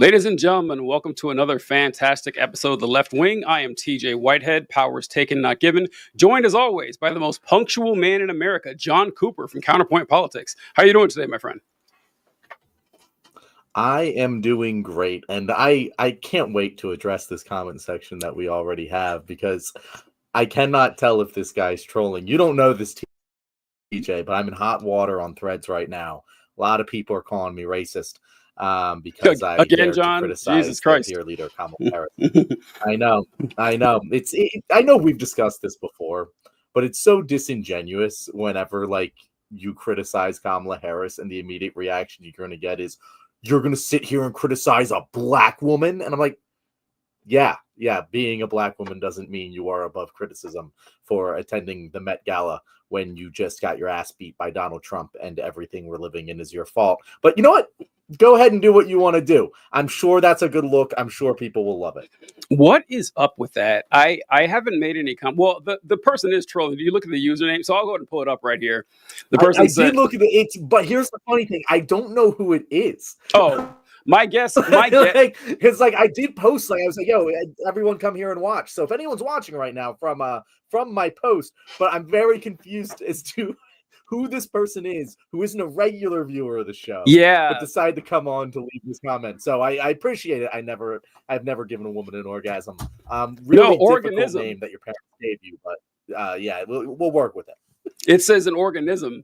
Ladies and gentlemen, welcome to another fantastic episode of The Left Wing. I am TJ Whitehead, powers taken, not given, joined as always by the most punctual man in America, John Cooper from Counterpoint Politics. How are you doing today, my friend? I am doing great, and I can't wait to address this comment section that we already have, because I cannot tell if this guy's trolling. You don't know this, TJ, but I'm in hot water on Threads right now. A lot of people are calling me racist because I Again, dare John, to criticize Jesus Christ. their leader, Kamala Harris. I know. I know we've discussed this before, but it's so disingenuous whenever you criticize Kamala Harris and the immediate reaction you're going to get is, you're going to sit here and criticize a black woman? And I'm like, yeah, being a black woman doesn't mean you are above criticism for attending the Met Gala when you just got your ass beat by Donald Trump and everything we're living in is your fault. But you know what? Go ahead and do what you want to do. I'm sure that's a good look. I'm sure people will love it. What is up with that? I haven't made any comment. Well, the person is trolling. Do you look at the username? So I'll go ahead and pull it up right here. The person I did look at it, but here's the funny thing. I don't know who it is. Oh, my guess. It's like I did post, I was like, yo, everyone come here and watch. So if anyone's watching right now from my post, but I'm very confused as to who this person is who isn't a regular viewer of the show. Yeah. But decided to come on to leave this comment. So I appreciate it. I've never given a woman an orgasm. Really difficult name that your parents gave you, but yeah, we'll work with it. It says an organism.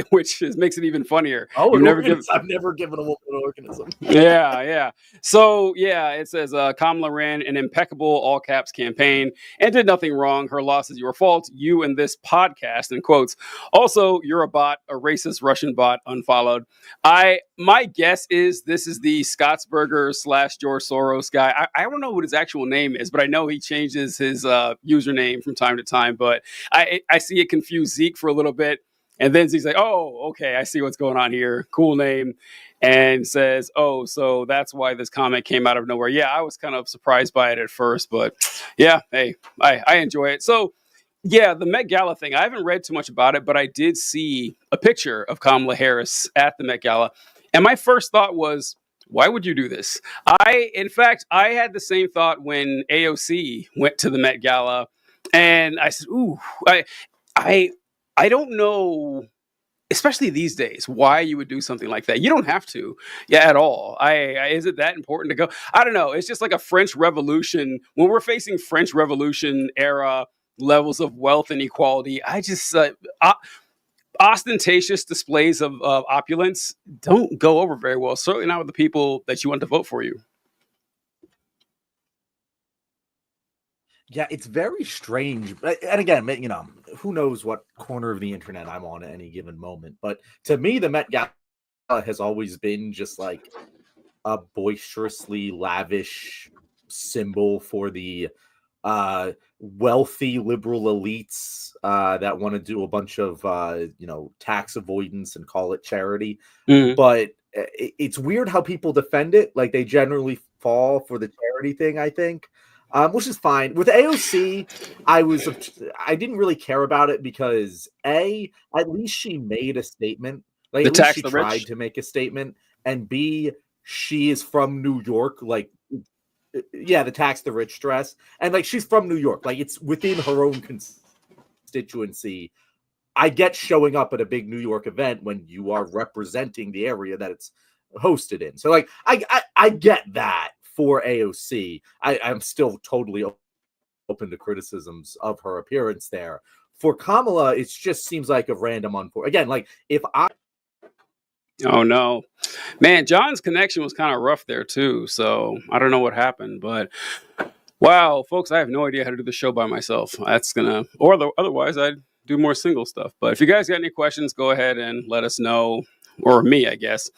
Which makes it even funnier. Oh, I've never given a woman an organism. Yeah. So, yeah, it says Kamala ran an impeccable all caps campaign and did nothing wrong. Her loss is your fault. You and this podcast, in quotes. Also, you're a bot, a racist Russian bot, unfollowed. My guess is this is the Scottsburger / George Soros guy. I don't know what his actual name is, but I know he changes his username from time to time. But I see it confuse Zeke for a little bit. And then he's like, oh, okay, I see what's going on here. Cool name. And says, oh, so that's why this comment came out of nowhere. Yeah, I was kind of surprised by it at first, but yeah, hey, I enjoy it. So, yeah, the Met Gala thing, I haven't read too much about it, but I did see a picture of Kamala Harris at the Met Gala. And my first thought was, why would you do this? In fact, I had the same thought when AOC went to the Met Gala. And I said, ooh, I don't know, especially these days, why you would do something like that. You don't have to, at all. Is it that important to go? I don't know. It's just like a French Revolution. When we're facing French Revolution era levels of wealth and equality, I just ostentatious displays of opulence don't go over very well. Certainly not with the people that you want to vote for you. Yeah, it's very strange. And again, who knows what corner of the internet I'm on at any given moment. But to me, the Met Gala has always been just like a boisterously lavish symbol for the wealthy liberal elites that want to do a bunch of, tax avoidance and call it charity. Mm-hmm. But it's weird how people defend it. Like, they generally fall for the charity thing, I think. Which is fine. With AOC, I didn't really care about it because at least she made a statement. Like, at least she tried to make a statement, and B, she is from New York. Like, yeah, the tax the rich dress, and she's from New York. Like, it's within her own constituency. I get showing up at a big New York event when you are representing the area that it's hosted in. So, I get that. For AOC, I'm still totally open to criticisms of her appearance there. For Kamala, it just seems like a random again, if I... Oh, no. Man, John's connection was kind of rough there, too. So I don't know what happened. But, wow, folks, I have no idea how to do the show by myself. Otherwise, I'd do more single stuff. But if you guys got any questions, go ahead and let us know. Or me, I guess.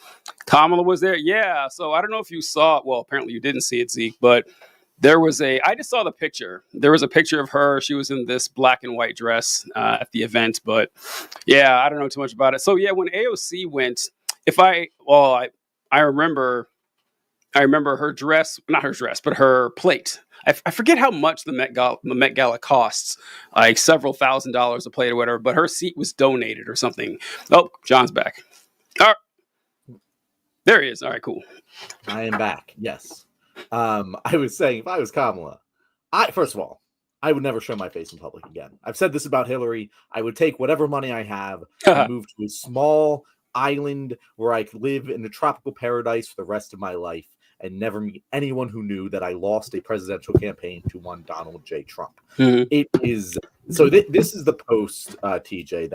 Kamala was there. Yeah. So I don't know if you saw, well, apparently you didn't see it, Zeke, but I just saw the picture. There was a picture of her. She was in this black and white dress at the event, but yeah, I don't know too much about it. So yeah, when AOC went, I remember her dress, not her dress, but her plate. I forget how much the Met Gala costs, like several $1,000s a plate or whatever, but her seat was donated or something. Oh, John's back. All right. There he is. All right, cool. I am back. Yes. I was saying, if I was Kamala, first of all, I would never show my face in public again. I've said this about Hillary. I would take whatever money I have and move to a small island where I could live in a tropical paradise for the rest of my life and never meet anyone who knew that I lost a presidential campaign to one Donald J. Trump. Mm-hmm. It is so. This is the post, TJ,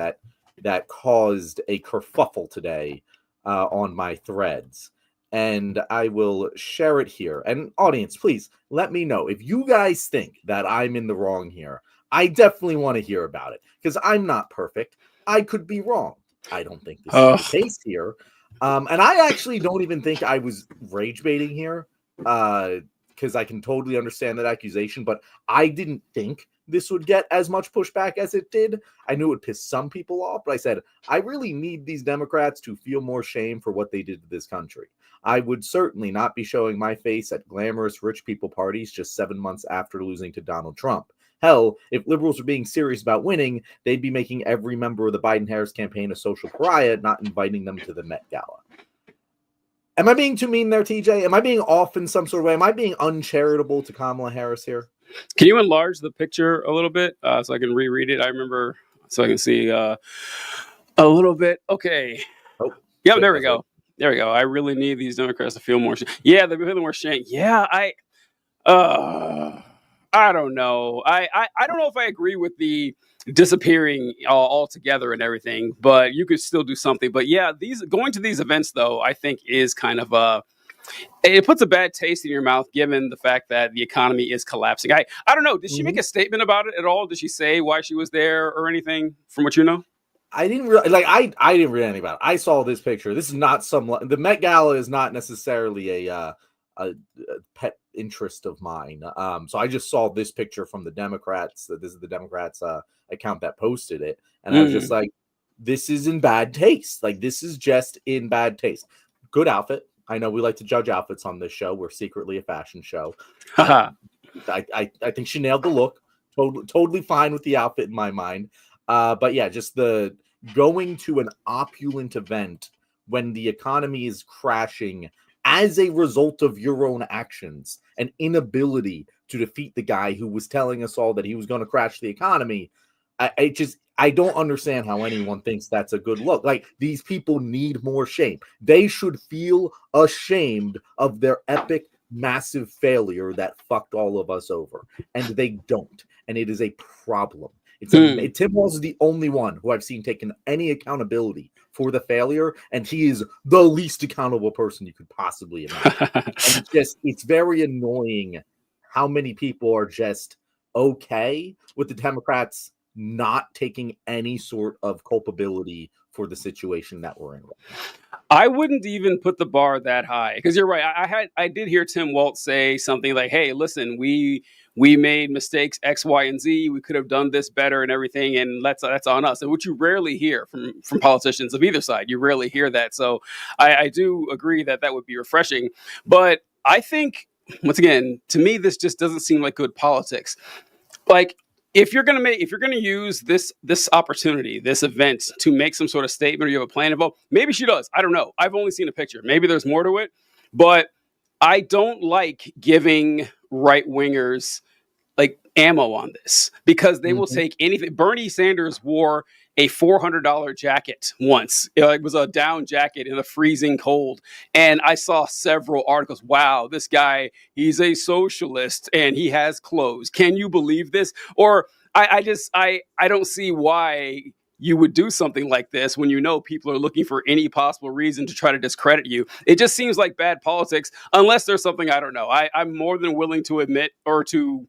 that caused a kerfuffle today on my threads. And I will share it here. And audience, please let me know if you guys think that I'm in the wrong here. I definitely want to hear about it because I'm not perfect. I could be wrong. I don't think this is the case here. And I actually don't even think I was rage baiting here because I can totally understand that accusation. But I didn't think this would get as much pushback as it did. I knew it would piss some people off, but I said, I really need these Democrats to feel more shame for what they did to this country. I would certainly not be showing my face at glamorous rich people parties just 7 months after losing to Donald Trump. Hell, if liberals were being serious about winning, they'd be making every member of the Biden-Harris campaign a social pariah, not inviting them to the Met Gala. Am I being too mean there, TJ? Am I being off in some sort of way? Am I being uncharitable to Kamala Harris here? Can you enlarge the picture a little bit so I can reread it? I remember so I can see a little bit. Okay. Oh, yeah, there we go. There we go. I really need these Democrats to feel more shame. Yeah, they're feeling more shame. Yeah, I don't know. I don't know if I agree with the disappearing altogether and everything, but you could still do something. But yeah, going to these events though, I think is kind of it puts a bad taste in your mouth given the fact that the economy is collapsing. I don't know. Did she make a statement about it at all? Did she say why she was there or anything from what you know? I didn't really I didn't read anything about it. I saw this picture. This is not the Met Gala is not necessarily a pet interest of mine. So I just saw this picture from the Democrats. This is the Democrats account that posted it, and I was just like, this is in bad taste. Like, this is just in bad taste. Good outfit. I know we like to judge outfits on this show. We're secretly a fashion show. I think she nailed the look. Totally fine with the outfit in my mind. But yeah, just the going to an opulent event when the economy is crashing as a result of your own actions and inability to defeat the guy who was telling us all that he was going to crash the economy. I don't understand how anyone thinks that's a good look. Like, these people need more shame. They should feel ashamed of their epic, massive failure that fucked all of us over. And they don't. And it is a problem. Tim Walz is the only one who I've seen taking any accountability for the failure, and he is the least accountable person you could possibly imagine. And it's very annoying how many people are just okay with the Democrats not taking any sort of culpability for the situation that we're in. I wouldn't even put the bar that high because you're right. I did hear Tim Walz say something like, "Hey, listen, we made mistakes X, Y, and Z. We could have done this better and everything, and that's on us." And which you rarely hear from politicians of either side. You rarely hear that. So I do agree that would be refreshing. But I think, once again, to me, this just doesn't seem like good politics. Like, if you're gonna use this opportunity, this event to make some sort of statement, or you have a plan involved, maybe she does. I don't know. I've only seen a picture. Maybe there's more to it, but I don't like giving right wingers like ammo on this because they will take anything. Bernie Sanders wore a $400 jacket once. It was a down jacket in the freezing cold. And I saw several articles. Wow, this guy, he's a socialist and he has clothes. Can you believe this? Or I don't see why you would do something like this when you know people are looking for any possible reason to try to discredit you. It just seems like bad politics, unless there's something I don't know. I'm more than willing to admit or to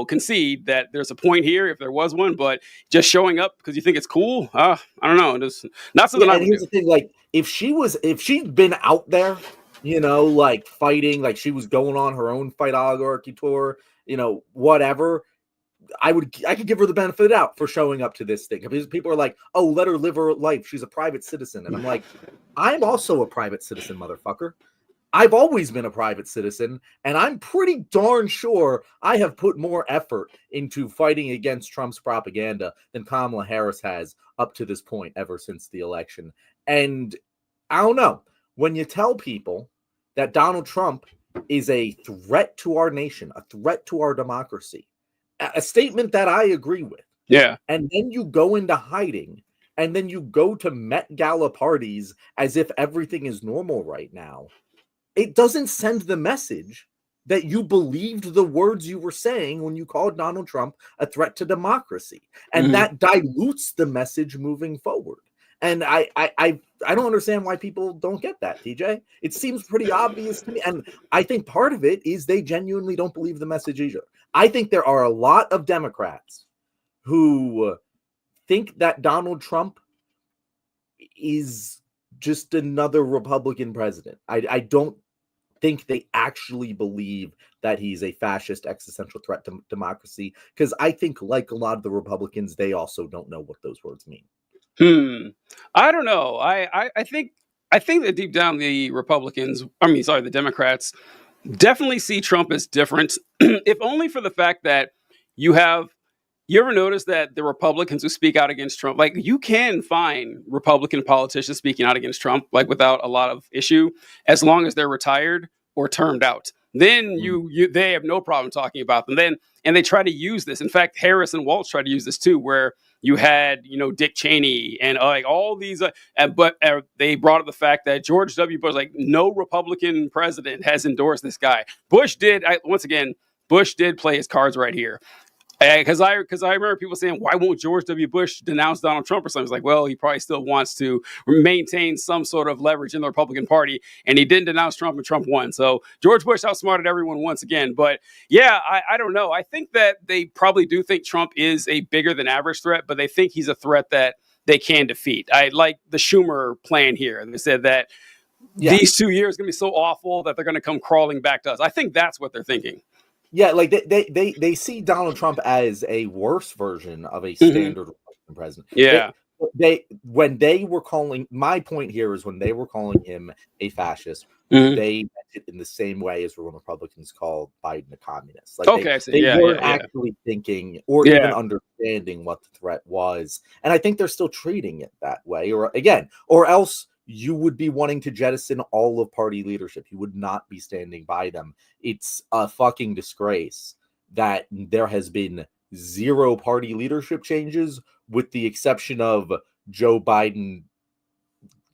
concede that there's a point here if there was one, but just showing up because you think it's cool, I don't know. Just not something I would here's do. The thing, like, if she'd been out there, like fighting, like she was going on her own fight oligarchy tour, whatever, I could give her the benefit of the doubt for showing up to this thing. Because people are like, oh, let her live her life. She's a private citizen. And I'm like, I'm also a private citizen, motherfucker. I've always been a private citizen, and I'm pretty darn sure I have put more effort into fighting against Trump's propaganda than Kamala Harris has up to this point ever since the election. And I don't know. when you tell people that Donald Trump is a threat to our nation, a threat to our democracy, a statement that I agree with. Yeah. And then you go into hiding, and then you go to Met Gala parties as if everything is normal right now. It doesn't send the message that you believed the words you were saying when you called Donald Trump a threat to democracy. And that dilutes the message moving forward. And I don't understand why people don't get that, TJ. It seems pretty obvious to me. And I think part of it is they genuinely don't believe the message either. I think there are a lot of Democrats who think that Donald Trump is just another Republican president. I don't think they actually believe that he's a fascist existential threat to democracy, because I think, like a lot of the Republicans, they also don't know what those words mean. I don't know. I think that deep down the the Democrats definitely see Trump as different, if only for the fact that you ever notice that the Republicans who speak out against Trump, like, you can find Republican politicians speaking out against Trump, like, without a lot of issue, as long as they're retired or termed out. Then they have no problem talking about them. And they try to use this. In fact, Harris and Walz tried to use this too, where you had, Dick Cheney and like all these, but they brought up the fact that George W. Bush, like, no Republican president has endorsed this guy. Bush did play his cards right here. Because I remember people saying, why won't George W. Bush denounce Donald Trump or something? It's like, well, he probably still wants to maintain some sort of leverage in the Republican Party, and he didn't denounce Trump, and Trump won. So George Bush outsmarted everyone once again. But yeah, I don't know. I think that they probably do think Trump is a bigger than average threat, but they think he's a threat that they can defeat. I like the Schumer plan here. They said that these 2 years are going to be so awful that they're going to come crawling back to us. I think that's what they're thinking. Yeah, like they see Donald Trump as a worse version of a standard Republican president. Yeah. When they were calling, my point here is when they were calling him a fascist, they meant it in the same way as when Republicans called Biden a communist. Like, they weren't actually thinking or even understanding what the threat was. And I think they're still treating it that way, or else you would be wanting to jettison all of party leadership. You would not be standing by them. It's a fucking disgrace that there has been 0 party leadership changes, with the exception of Joe Biden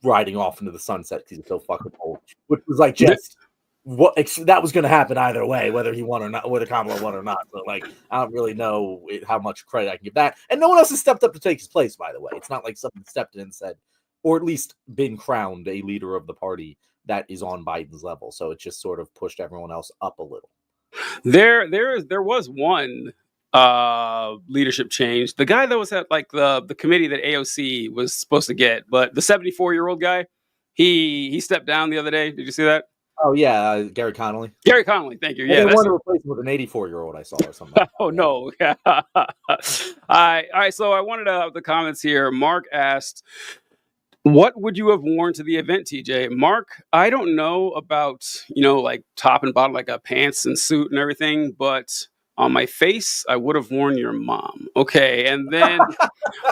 riding off into the sunset because he's so fucking old, which was like just what that was going to happen either way, whether he won or not, whether Kamala won or not. But like, I don't really know how much credit I can give that. And no one else has stepped up to take his place, by the way. It's not like someone stepped in and said, or at least been crowned a leader of the party that is on Biden's level. So it just sort of pushed everyone else up a little. There was one leadership change. The guy that was at like the committee that AOC was supposed to get, but the 74-year-old guy, he stepped down the other day. Did you see that? Oh yeah, Gary Connolly. Gary Connolly, thank you. Yeah, they wanted to replace him with an 84-year-old I saw or something. Oh no. All right. So I wanted to the comments here. Mark asked, what would you have worn to the event, TJ? Mark, I don't know about, like top and bottom, like a pants and suit and everything, but on my face, I would have worn your mom. Okay. And then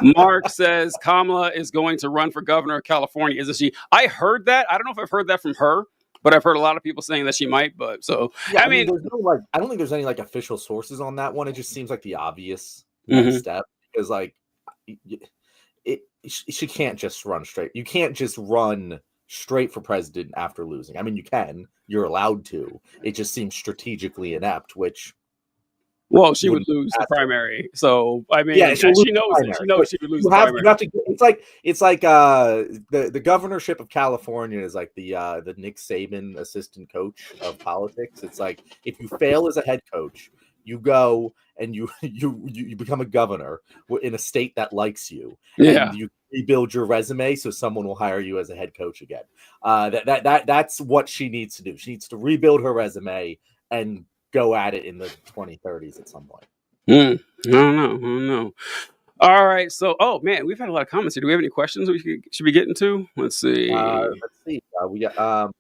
Mark says Kamala is going to run for governor of California. Isn't she? I heard that. I don't know if I've heard that from her, but I've heard a lot of people saying that she might. But so, yeah, I mean there's no, I don't think there's any like official sources on that one. It just seems like the obvious next step, because like she can't just run straight. You can't just run straight for president after losing. I mean, you can. You're allowed to. It just seems strategically inept, which... Well, she would lose the primary. So, I mean, she knows it. She knows she would lose the primary. You have to, it's like the governorship of California is like the Nick Saban assistant coach of politics. It's like, if you fail as a head coach, you go and you become a governor in a state that likes you. Yeah. And you rebuild your resume so someone will hire you as a head coach again. That's what she needs to do. She needs to rebuild her resume and go at it in the 2030s at some point. I don't know. All right. So, oh man, we've had a lot of comments here. Do we have any questions we should be getting to? Let's see. We got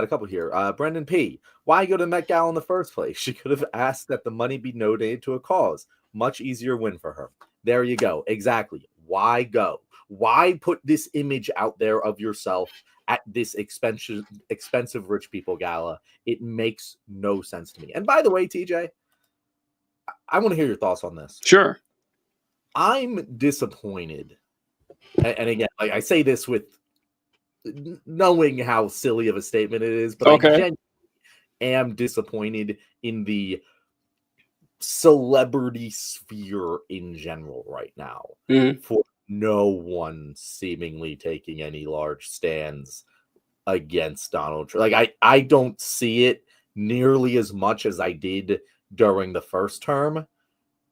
a couple here. Brendan P. Why go to Met Gala in the first place? She could have asked that the money be donated to a cause. Much easier win for her. There you go. Exactly. Why go? Why put this image out there of yourself at this expensive rich people gala? It makes no sense to me. And by the way, TJ, I want to hear your thoughts on this. Sure. I'm disappointed. And again, like I say this with knowing how silly of a statement it is, but I genuinely am disappointed in the celebrity sphere in general right now for no one seemingly taking any large stands against Donald Trump. Like I don't see it nearly as much as I did during the first term,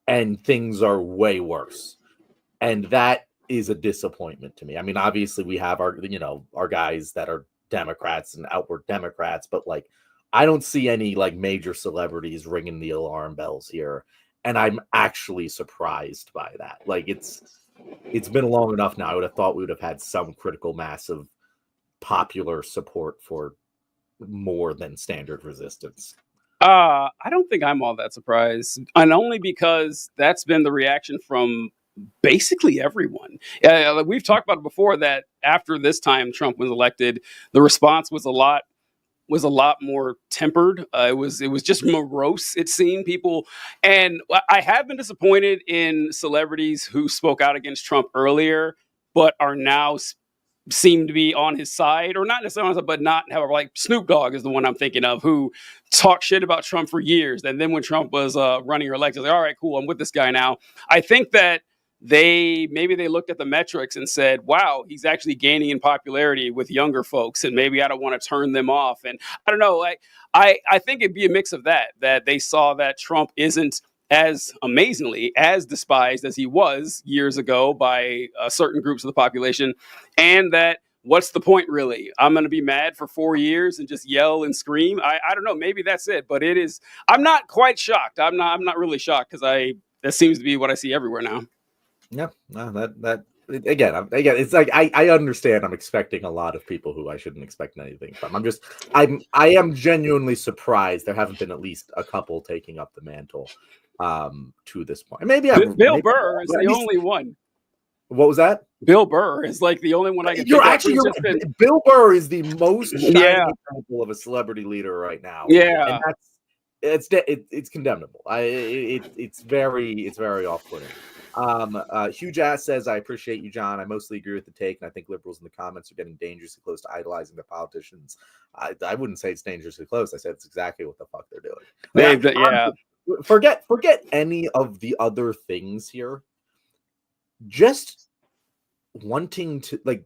and things are way worse. And that is a disappointment to me. I mean, obviously we have our guys that are Democrats and outward Democrats, but like I don't see any like major celebrities ringing the alarm bells here. And I'm actually surprised by that. Like it's been long enough now. I would have thought we would have had some critical mass of popular support for more than Standard Resistance. I don't think I'm all that surprised, and only because that's been the reaction from basically everyone. We've talked about it before that after this time Trump was elected, the response was a lot more tempered. It was just morose. It seemed people, and I have been disappointed in celebrities who spoke out against Trump earlier, but are now seem to be on his side, or not necessarily on his side, but not, however, like Snoop Dogg is the one I'm thinking of, who talked shit about Trump for years. And then when Trump was running or elected, like, all right, cool, I'm with this guy now. I think that they looked at the metrics and said, wow, he's actually gaining in popularity with younger folks, and maybe I don't want to turn them off. And I don't know, like I think it'd be a mix of that they saw that Trump isn't as amazingly as despised as he was years ago by certain groups of the population, and that what's the point really? I'm going to be mad for 4 years and just yell and scream. I don't know, maybe that's it, but it is. I'm not quite shocked. I'm not really shocked, because that seems to be what I see everywhere now. Yeah, no, that again, it's like I understand. I'm expecting a lot of people who I shouldn't expect anything from. I am genuinely surprised there haven't been at least a couple taking up the mantle to this point. Maybe Bill Burr is the only one. What was that? Bill Burr is like the only one I can. You're right. Bill Burr is the most shining example of a celebrity leader right now. Yeah, and it's condemnable. It's very off-putting. Huge Ass says, I appreciate you, John. I mostly agree with the take, and I think liberals in the comments are getting dangerously close to idolizing their politicians. I wouldn't say it's dangerously close. I said it's exactly what the fuck they're doing. Forget any of the other things here. Just wanting to like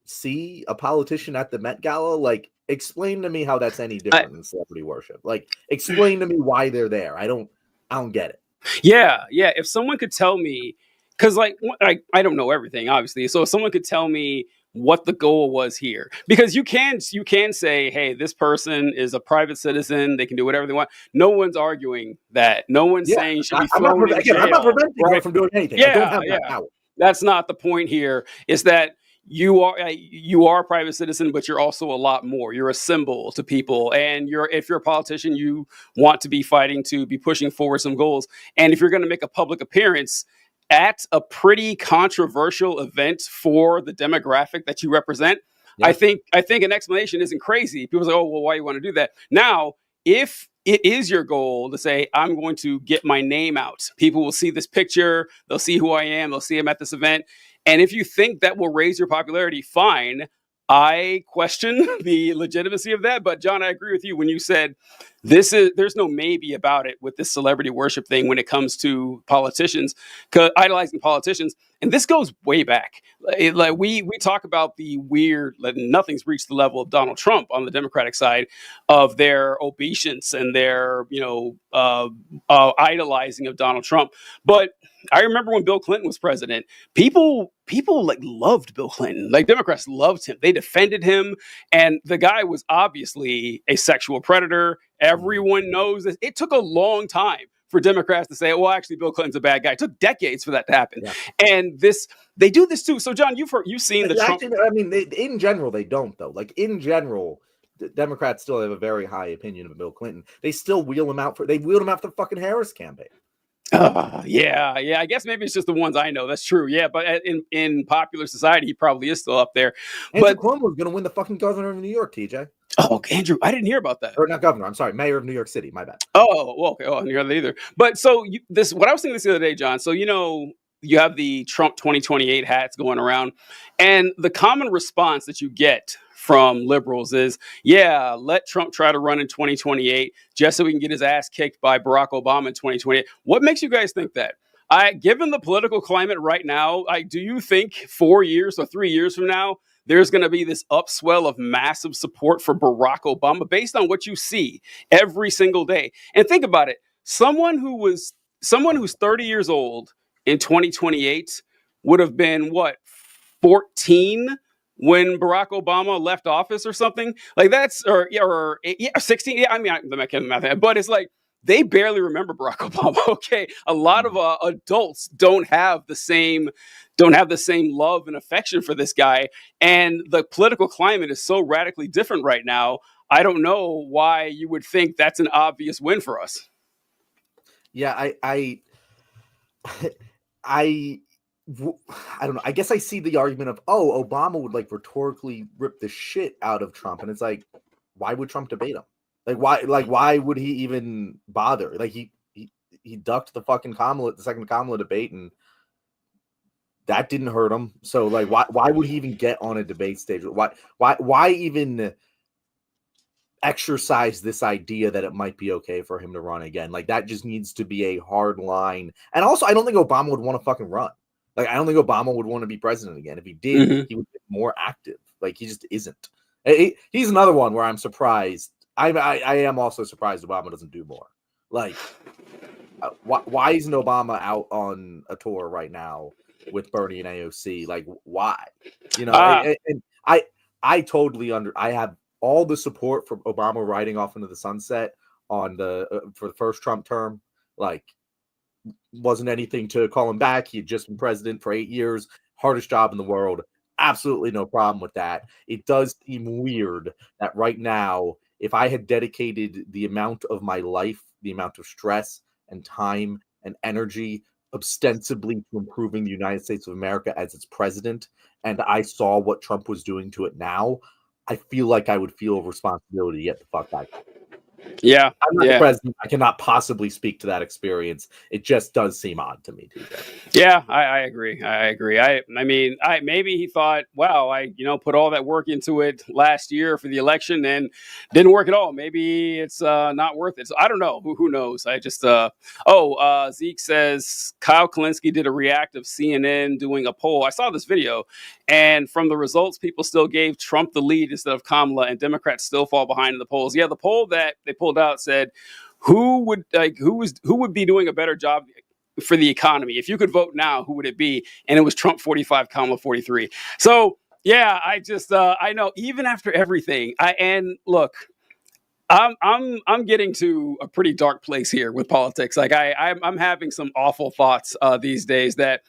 see a politician at the Met Gala, like explain to me how that's any different than celebrity worship. Like explain to me why they're there. I don't get it. Yeah. If someone could tell me, because like I don't know everything, obviously. So if someone could tell me what the goal was here, because you can say, hey, this person is a private citizen, they can do whatever they want. No one's arguing that. No one's saying you should be thrown in jail. I'm not preventing you from doing anything. I don't have that power. That's not the point here. Is that you are a private citizen, but you're also a lot more. You're a symbol to people, and if you're a politician, you want to be fighting to be pushing forward some goals. And if you're going to make a public appearance at a pretty controversial event for the demographic that you represent, I think an explanation isn't crazy. People say, oh, well, why you want to do that? Now, if it is your goal to say, I'm going to get my name out, people will see this picture, they'll see who I am, they'll see him at this event. And if you think that will raise your popularity, fine. I question the legitimacy of that. But John, I agree with you when you said there's no maybe about it with this celebrity worship thing when it comes to politicians, idolizing politicians. And this goes way back. Like we talk about the weird, nothing's reached the level of Donald Trump on the Democratic side of their obeisance and their, idolizing of Donald Trump. But I remember when Bill Clinton was president, people like loved Bill Clinton. Like Democrats loved him. They defended him. And the guy was obviously a sexual predator. Everyone knows this. It took a long time for Democrats to say, well, actually, Bill Clinton's a bad guy. It took decades for that to happen. Yeah. And they do this too. So, John, you've seen the Trump. Actually, I mean, in general, they don't, though. Like, in general, Democrats still have a very high opinion of Bill Clinton. They still wheeled him out for the fucking Harris campaign. Yeah. I guess maybe it's just the ones I know. That's true. Yeah, but in popular society, he probably is still up there. Andrew But Cuomo was going to win the fucking governor of New York, TJ. oh, Andrew, I didn't hear about that. Or not governor. I'm sorry, mayor of New York City. My bad. Oh, well, okay. Oh, I didn't hear that either. But so what I was thinking this the other day, John. So you have the Trump 2028 hats going around, and the common response that you get from liberals is, yeah, let Trump try to run in 2028 just so we can get his ass kicked by Barack Obama in 2028. What makes you guys think that? Given the political climate right now, do you think 4 years or 3 years from now, there's going to be this upswell of massive support for Barack Obama based on what you see every single day? And think about it. Someone who's 30 years old in 2028 would have been what, 14 when Barack Obama left office or something like that's, or 16. Yeah, I mean, I can't math, but it's like they barely remember Barack Obama. Okay, a lot of adults don't have the same love and affection for this guy, and the political climate is so radically different right now. I don't know why you would think that's an obvious win for us. Yeah, I don't know. I guess I see the argument of, oh, Obama would like rhetorically rip the shit out of Trump, and it's like, why would Trump debate him? Why would he even bother? Like he ducked the fucking second Kamala debate, and that didn't hurt him. So like, why would he even get on a debate stage? Why even exercise this idea that it might be okay for him to run again? Like that just needs to be a hard line. And also, I don't think Obama would want to fucking run. Like I don't think Obama would want to be president again. If he did, he would be more active. Like he just isn't. He's another one where I'm surprised. I am also surprised Obama doesn't do more. Like, why isn't Obama out on a tour right now with Bernie and AOC? Like, why? And I totally I have all the support for Obama riding off into the sunset on for the first Trump term. Like, wasn't anything to call him back. He had just been president for 8 years, hardest job in the world. Absolutely no problem with that. It does seem weird that right now, if I had dedicated the amount of my life, the amount of stress and time and energy ostensibly to improving the United States of America as its president, and I saw what Trump was doing to it now, I feel like I would feel a responsibility to get the fuck back. Yeah, I'm not the president. I cannot possibly speak to that experience. It just does seem odd to me, TJ. Yeah, I agree. I mean, maybe he thought, wow, I put all that work into it last year for the election and didn't work at all. Maybe it's not worth it. So I don't know. Who knows? I just Zeke says Kyle Kalinske did a react of CNN doing a poll. I saw this video, and from the results, people still gave Trump the lead instead of Kamala, and Democrats still fall behind in the polls. Yeah, the poll that they pulled out said who would be doing a better job for the economy. If you could vote now, who would it be? And it was Trump 45, Kamala 43. So yeah, I just I know even after everything, look, I'm getting to a pretty dark place here with politics. Like I'm having some awful thoughts these days that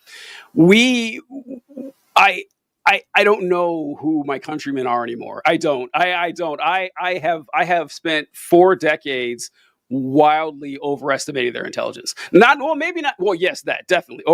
I don't know who my countrymen are anymore. I don't. I have spent 4 decades wildly overestimating their intelligence. Maybe not. Well, yes, that definitely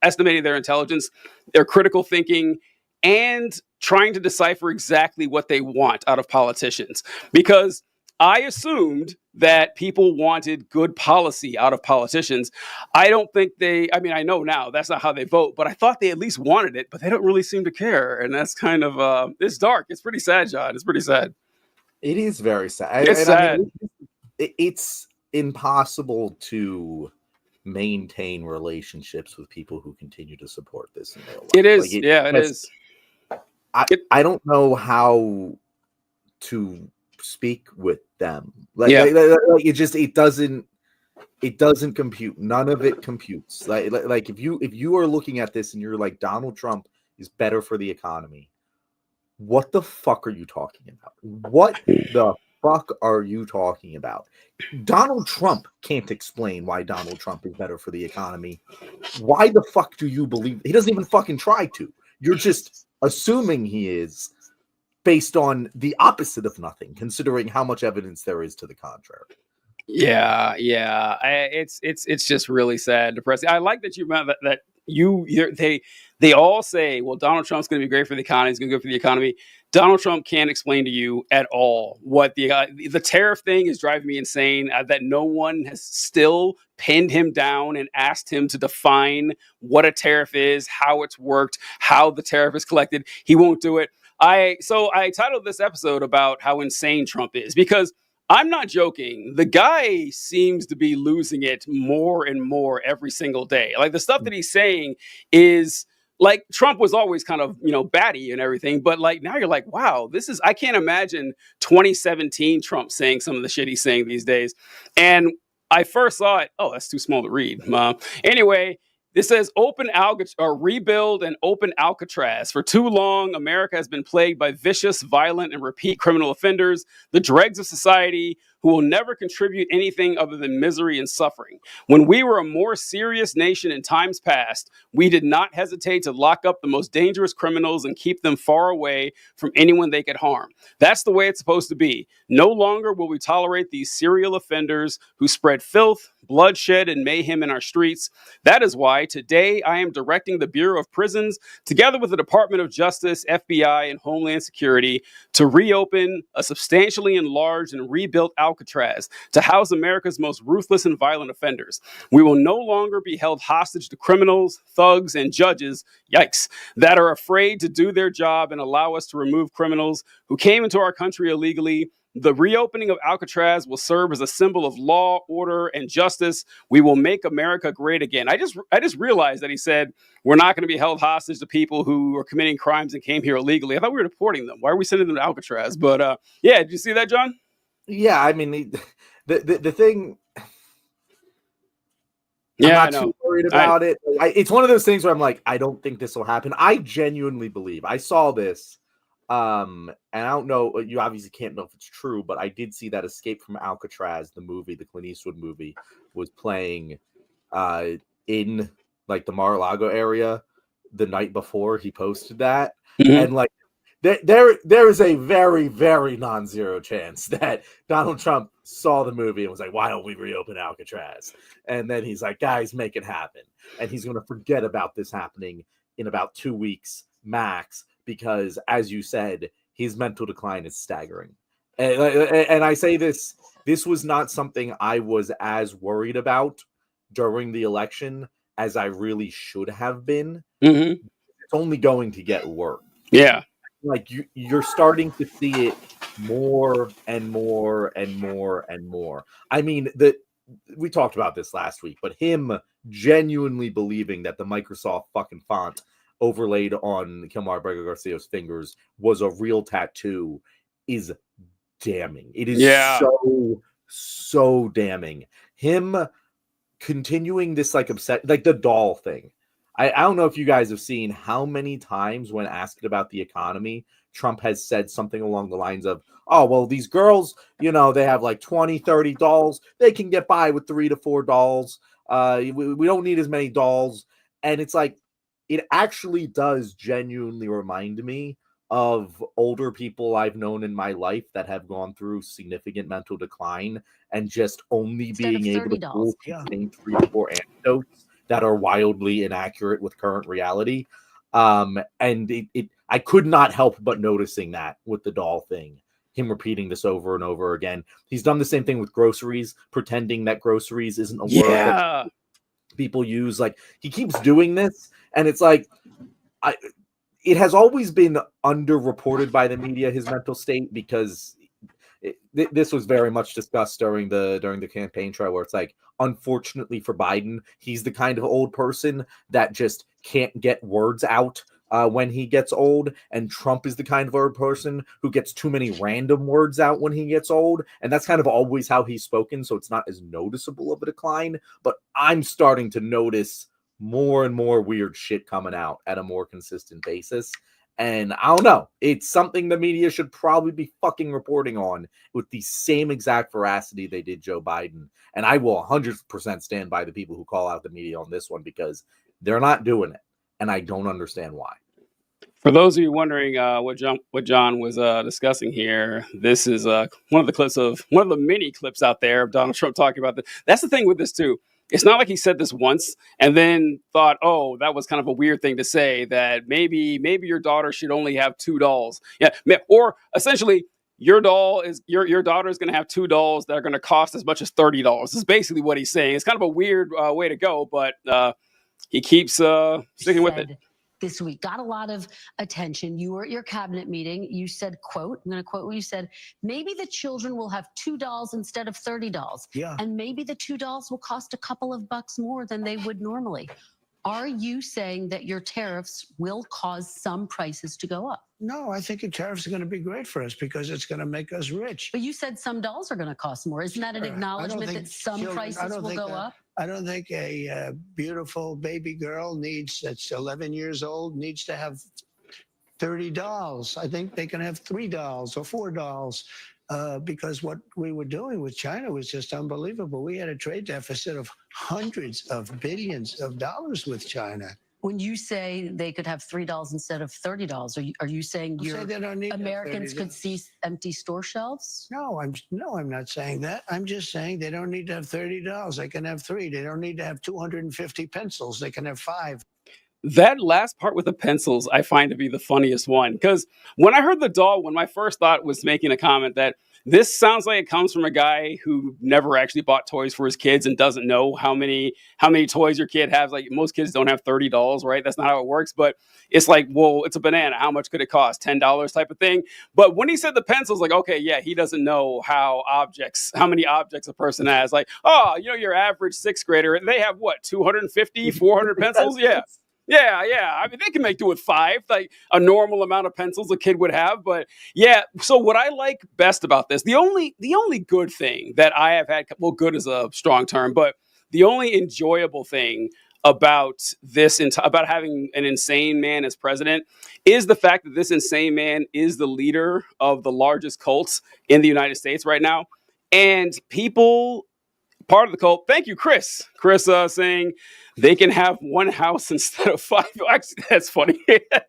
estimating their intelligence, their critical thinking, and trying to decipher exactly what they want out of politicians. Because I assumed that people wanted good policy out of politicians. I don't think I know now that's not how they vote, but I thought they at least wanted it, but they don't really seem to care. And that's kind of, it's dark. It's pretty sad, John. It's pretty sad. It is very sad. It's sad. I mean, it's impossible to maintain relationships with people who continue to support this in their life. It is. It is. I don't know how to speak with them. It doesn't compute. None of it computes. Like if you are looking at this and you're like, Donald Trump is better for the economy, what the fuck are you talking about? What the fuck are you talking about? Donald Trump can't explain why Donald Trump is better for the economy. Why the fuck do you believe? He doesn't even fucking try to. You're just assuming he is based on the opposite of nothing, considering how much evidence there is to the contrary. Yeah, yeah. It's just really sad, depressing. I like that you meant that they all say, well, Donald Trump's going to be great for the economy. He's going to go for the economy. Donald Trump can't explain to you at all what the tariff thing is driving me insane. That no one has still pinned him down and asked him to define what a tariff is, how it's worked, how the tariff is collected. He won't do it. I titled this episode about how insane Trump is because I'm not joking. The guy seems to be losing it more and more every single day. Like the stuff that he's saying is like Trump was always kind of, batty and everything, but like now you're like, wow, I can't imagine 2017 Trump saying some of the shit he's saying these days. And I first saw it, oh, that's too small to read. Anyway, this says rebuild and open Alcatraz. For too long, America has been plagued by vicious, violent, and repeat criminal offenders, the dregs of society who will never contribute anything other than misery and suffering. When we were a more serious nation in times past, we did not hesitate to lock up the most dangerous criminals and keep them far away from anyone they could harm. That's the way it's supposed to be. No longer will we tolerate these serial offenders who spread filth, bloodshed, and mayhem in our streets. That is why today I am directing the Bureau of Prisons, together with the Department of Justice, FBI, and Homeland Security, to reopen a substantially enlarged and rebuilt Alcatraz to house America's most ruthless and violent offenders. We will no longer be held hostage to criminals, thugs, and judges, yikes, that are afraid to do their job and allow us to remove criminals who came into our country illegally. The reopening of Alcatraz will serve as a symbol of law, order, and justice. We will make America great again. I just realized that he said we're not going to be held hostage to people who are committing crimes and came here illegally. I thought we were deporting them. Why are we sending them to Alcatraz? But yeah, did you see that, John? Yeah, I mean the thing. Yeah, I'm not too worried about it. It's one of those things where I'm like, I don't think this will happen. I genuinely believe. I saw this. And I don't know, you obviously can't know if it's true, but I did see that Escape from Alcatraz, the movie, the Clint Eastwood movie, was playing in like the Mar-a-Lago area the night before he posted that. Mm-hmm. And like there is a very, very non-zero chance that Donald Trump saw the movie and was like, why don't we reopen Alcatraz? And then he's like, guys, make it happen. And he's going to forget about this happening in about 2 weeks max, because as you said, his mental decline is staggering. And I say this was not something I was as worried about during the election as I really should have been. Mm-hmm. It's only going to get worse. Yeah. Like you're starting to see it more and more and more and more. I mean, we talked about this last week, but him genuinely believing that the Microsoft fucking font overlaid on Kilmar Brega Garcia's fingers was a real tattoo is damning. It is so damning. Him continuing this like the doll thing. I don't know if you guys have seen how many times when asked about the economy, Trump has said something along the lines of, oh, well, these girls, they have like 20, 30 dolls. They can get by with 3 to 4 dolls. We don't need as many dolls. And it's like, it actually does genuinely remind me of older people I've known in my life that have gone through significant mental decline and just only being able to pull 3 to 4 anecdotes that are wildly inaccurate with current reality. And I could not help but noticing that with the doll thing, him repeating this over and over again. He's done the same thing with groceries, pretending that groceries isn't a word that people use. Like, he keeps doing this, and it's like, it has always been underreported by the media, his mental state, because this was very much discussed during the campaign trail, where it's like, unfortunately for Biden, he's the kind of old person that just can't get words out when he gets old, and Trump is the kind of old person who gets too many random words out when he gets old, and that's kind of always how he's spoken, so it's not as noticeable of a decline. But I'm starting to notice more and more weird shit coming out at a more consistent basis. And I don't know, it's something the media should probably be fucking reporting on with the same exact veracity they did Joe Biden. And I will 100% stand by the people who call out the media on this one, because they're not doing it. And I don't understand why. For those of you wondering what John was discussing here, this is one of the many clips out there of Donald Trump talking about this. That's the thing with this too. It's not like he said this once and then thought, "Oh, that was kind of a weird thing to say. That maybe your daughter should only have two dolls." Yeah, or essentially, your daughter is going to have two dolls that are going to cost as much as $30. Is basically what he's saying. It's kind of a weird way to go, but he keeps sticking with it. This week got a lot of attention. You were at your cabinet meeting. You said, quote, I'm going to quote what you said, maybe the children will have $2 instead of $30. Yeah. And maybe the $2 will cost a couple of bucks more than they would normally. Are you saying that your tariffs will cause some prices to go up? No, I think the tariffs are going to be great for us because it's going to make us rich. But you said some dolls are going to cost more. Isn't that an acknowledgement that some prices will go up? I don't think a beautiful baby girl that's 11 years old needs to have 30 dolls. I think they can have 3 dolls or 4 dolls because what we were doing with China was just unbelievable. We had a trade deficit of hundreds of billions of dollars with China. When you say they could have $3 instead of $30, are you saying Americans could see empty store shelves? No, I'm not saying that. I'm just saying they don't need to have $30. They can have 3. They don't need to have 250 pencils. They can have 5. That last part with the pencils, I find to be the funniest one. Because when I heard the doll, when my first thought was making a comment that this sounds like it comes from a guy who never actually bought toys for his kids and doesn't know how many toys your kid has. Like most kids don't have 30 dolls, right? That's not how it works. But it's like, well, it's a banana. How much could it cost? $10 type of thing. But when he said the pencils, like, okay, yeah, he doesn't know how many objects a person has. Like, oh, your average sixth grader, they have what, 250, 400 pencils? Yeah. Yeah. I mean, they can make do with 5, like a normal amount of pencils a kid would have. But yeah, so what I like best about this, the only good thing that I have had, well, good is a strong term, but the only enjoyable thing about this, about having an insane man as president, is the fact that this insane man is the leader of the largest cult in the United States right now. And people, part of the cult, thank you, Chris, saying they can have one house instead of 5. Actually, that's funny.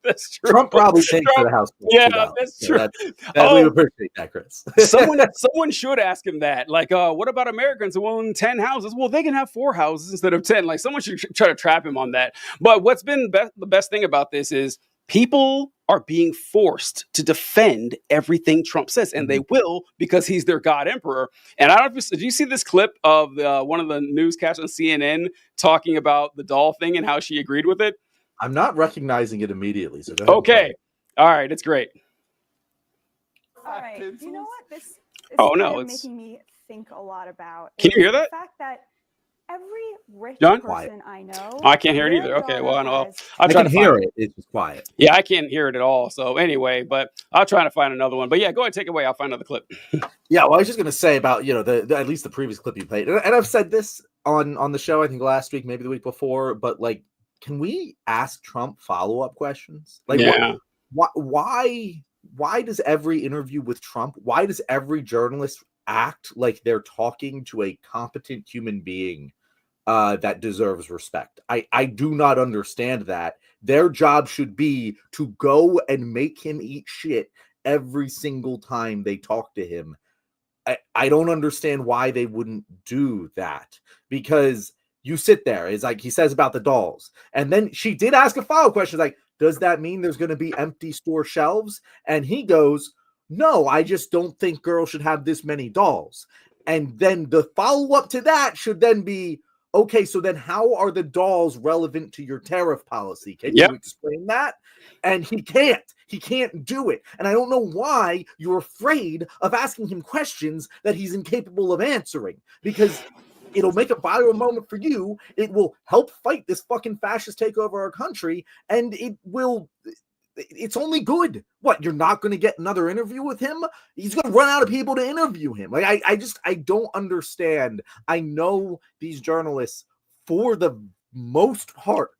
That's true. Trump probably thinks for the house. Yeah, that's true. We appreciate that, Chris. someone should ask him that. Like, what about Americans who own 10 houses? Well, they can have 4 houses instead of 10. Like, someone should try to trap him on that. But what's been the best thing about this is people are being forced to defend everything Trump says, and they will, because he's their God Emperor. And I don't know did you see this clip of one of the newscasters on CNN talking about the doll thing and how she agreed with it? I'm not recognizing it immediately. So okay. All right. It's great. All right. You know what? This is making me think a lot about. Can you hear that? The fact that every rich John? person I know. I can't hear it either. Okay, well, I'll try to hear it. It's just quiet. Yeah, I can't hear it at all. So anyway, but I'll try to find another one. But yeah, go ahead, take it away. I'll find another clip. Yeah, well, I was just going to say about, at least the previous clip you played. And I've said this on the show, I think last week, maybe the week before, but like, can we ask Trump follow-up questions? Like, why does every interview with Trump, why does every journalist act like they're talking to a competent human being that deserves respect? I do not understand that. Their job should be to go and make him eat shit every single time they talk to him. I don't understand why they wouldn't do that, because you sit there, it's like he says about the dolls, and then she did ask a follow-up question like, does that mean there's going to be empty store shelves? And he goes, no, I just don't think girls should have this many dolls. And then the follow-up to that should then be, okay, so then how are the dolls relevant to your tariff policy? Can you explain that? And he can't do it. And I don't know why you're afraid of asking him questions that he's incapable of answering, because it'll make a viral moment for you. It will help fight this fucking fascist takeover of our country, and it's only good. What, you're not going to get another interview with him? He's going to run out of people to interview him. Like, I don't understand. I know these journalists, for the most part,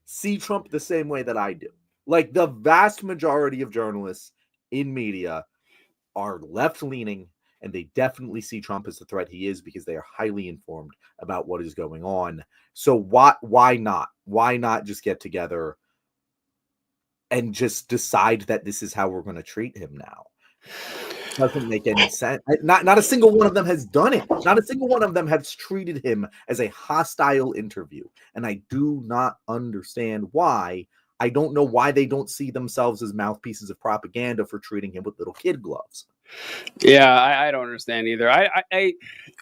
see Trump the same way that I do. Like, the vast majority of journalists in media are left-leaning, and they definitely see Trump as the threat he is because they are highly informed about what is going on. So why not? Why not just get together, and just decide that this is how we're going to treat him now. Doesn't make any sense. Not a single one of them has done it. Not a single one of them has treated him as a hostile interview. And I do not understand why. I don't know why they don't see themselves as mouthpieces of propaganda for treating him with little kid gloves. Yeah, I don't understand either.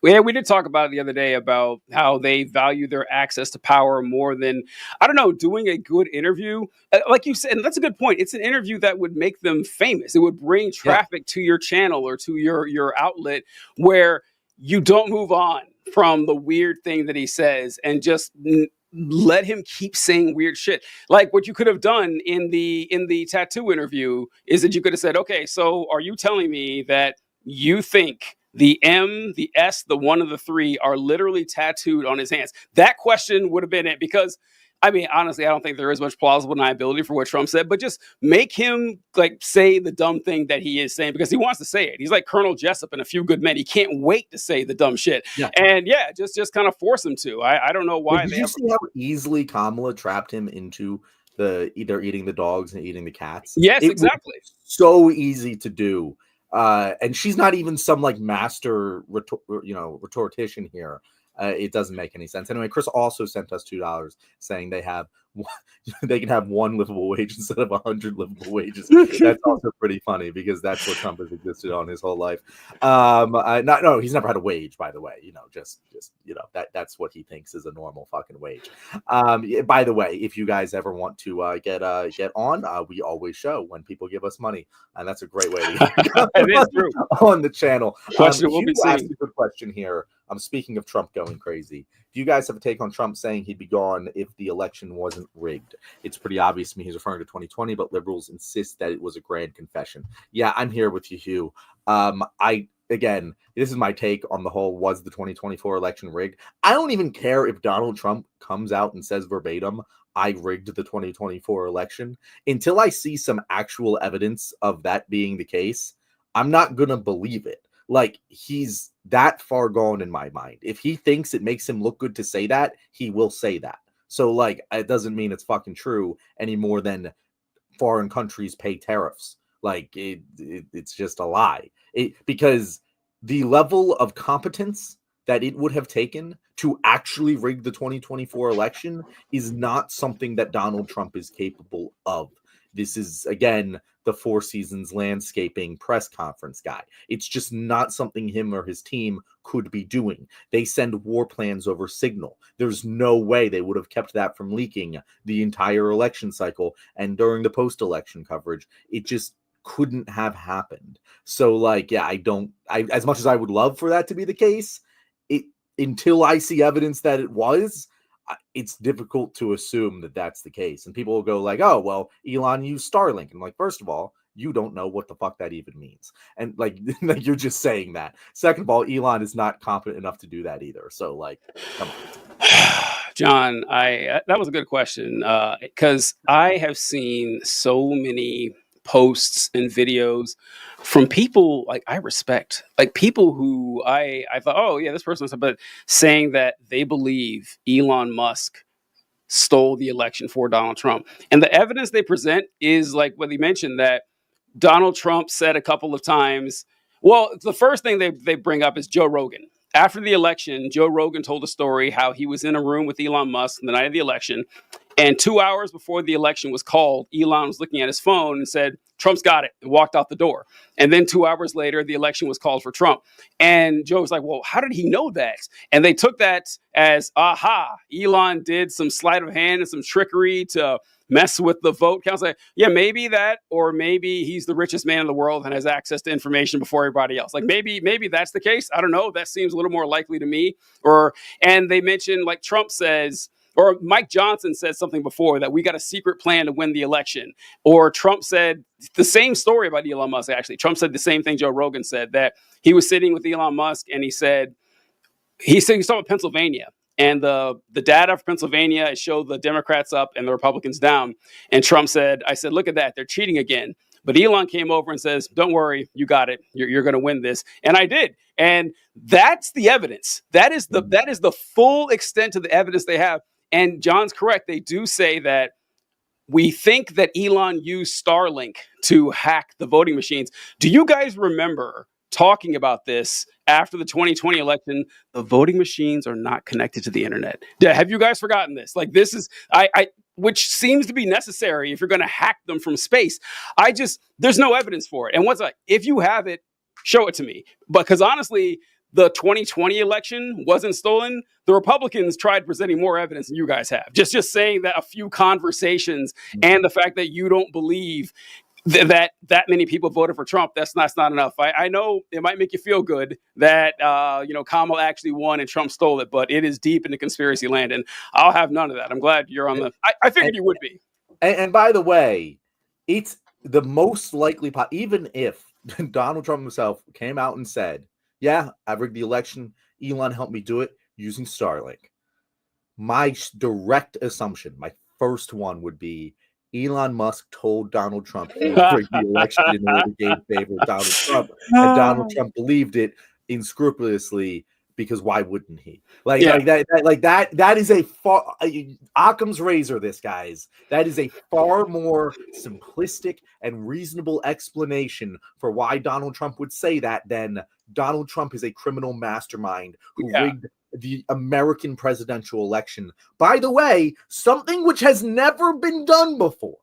We did talk about it the other day about how they value their access to power more than, I don't know, doing a good interview. Like you said, and that's a good point. It's an interview that would make them famous. It would bring traffic to your channel or to your outlet, where you don't move on from the weird thing that he says and just let him keep saying weird shit. Like what you could have done in the tattoo interview is that you could have said, okay, so are you telling me that you think the M, the S, the 1 of the 3 are literally tattooed on his hands? That question would have been it, because I mean, honestly, I don't think there is much plausible deniability for what Trump said, but just make him like say the dumb thing that he is saying, because he wants to say it. He's like Colonel Jessup in A Few Good Men. He can't wait to say the dumb shit. Yeah. And yeah, just kind of force him to. I don't know why. Did you see how easily Kamala trapped him into either eating the dogs and eating the cats? Yes, exactly. So easy to do. And she's not even some like master rhetorician here. It doesn't make any sense. Anyway, Chris also sent us $2 saying they can have 1 livable wage instead of 100 livable wages. That's also pretty funny, because that's what Trump has existed on his whole life. No, he's never had a wage, by the way. Just that's what he thinks is a normal fucking wage. By the way, if you guys ever want to get on, we always show when people give us money, and that's a great way to get on the channel. Question will be seen. A good question here. I'm speaking of Trump going crazy. Do you guys have a take on Trump saying he'd be gone if the election wasn't rigged? It's pretty obvious to me he's referring to 2020, but liberals insist that it was a grand confession. Yeah, I'm here with you, Hugh. Again, this is my take on the whole, was the 2024 election rigged? I don't even care if Donald Trump comes out and says verbatim, I rigged the 2024 election. Until I see some actual evidence of that being the case, I'm not going to believe it. Like, he's that far gone in my mind. If he thinks it makes him look good to say that, he will say that. So, like, it doesn't mean it's fucking true any more than foreign countries pay tariffs. Like, it's just a lie. Because the level of competence that it would have taken to actually rig the 2024 election is not something that Donald Trump is capable of. This is, again, the Four Seasons landscaping press conference guy. It's just not something him or his team could be doing. They send war plans over Signal. There's no way they would have kept that from leaking the entire election cycle. And during the post-election coverage, it just couldn't have happened. So, like, yeah, as much as I would love for that to be the case, until I see evidence that it was, it's difficult to assume that that's the case. And people will go like, oh, well, Elon used Starlink. And like, first of all, you don't know what the fuck that even means. And like you're just saying that. Second of all, Elon is not competent enough to do that either. So like, come on. John, that was a good question, because I have seen so many posts and videos from people like I respect, like people who I thought, oh yeah, this person, but saying that they believe Elon Musk stole the election for Donald Trump. And the evidence they present is like what he mentioned, that Donald Trump said a couple of times. Well, the first thing they bring up is Joe Rogan. After the election, Joe Rogan told a story how he was in a room with Elon Musk the night of the election. And 2 hours before the election was called, Elon was looking at his phone and said, Trump's got it, and walked out the door. And then 2 hours later, the election was called for Trump. And Joe was like, well, how did he know that? And they took that as, aha, Elon did some sleight of hand and some trickery to mess with the vote count. Like, yeah, maybe that, or maybe he's the richest man in the world and has access to information before everybody else. Like maybe that's the case. I don't know. That seems a little more likely to me. And they mentioned, like Trump says, or Mike Johnson said something before, that we got a secret plan to win the election. Or Trump said the same story about Elon Musk, actually. Trump said the same thing Joe Rogan said, that he was sitting with Elon Musk and he was talking about Pennsylvania. And the data for Pennsylvania showed the Democrats up and the Republicans down. And Trump said, I said, look at that. They're cheating again. But Elon came over and says, don't worry, you got it. You're going to win this. And I did. And that's the evidence. That is the full extent of the evidence they have. And John's correct. They do say that we think that Elon used Starlink to hack the voting machines. Do you guys remember talking about this after the 2020 election? The voting machines are not connected to the internet. Have you guys forgotten this? Like, this is, which seems to be necessary if you're going to hack them from space. There's no evidence for it. And if you have it, show it to me. Because honestly, the 2020 election wasn't stolen. The Republicans tried presenting more evidence than you guys have. Just saying that a few conversations and the fact that you don't believe that many people voted for Trump, that's not enough. I know it might make you feel good that Kamala actually won and Trump stole it, but it is deep into conspiracy land, and I'll have none of that. I'm glad you're on the. I figured you would be. And by the way, it's the most likely, even if Donald Trump himself came out and said, yeah, I rigged the election. Elon helped me do it using Starlink. My direct assumption, my first one would be Elon Musk told Donald Trump he rigged the election in order to gain favor with Donald Trump. And Donald Trump believed it unscrupulously because why wouldn't he? That is a far Occam's razor, this guys. That is a far more simplistic and reasonable explanation for why Donald Trump would say that than Donald Trump is a criminal mastermind who rigged the American presidential election. By the way, something which has never been done before,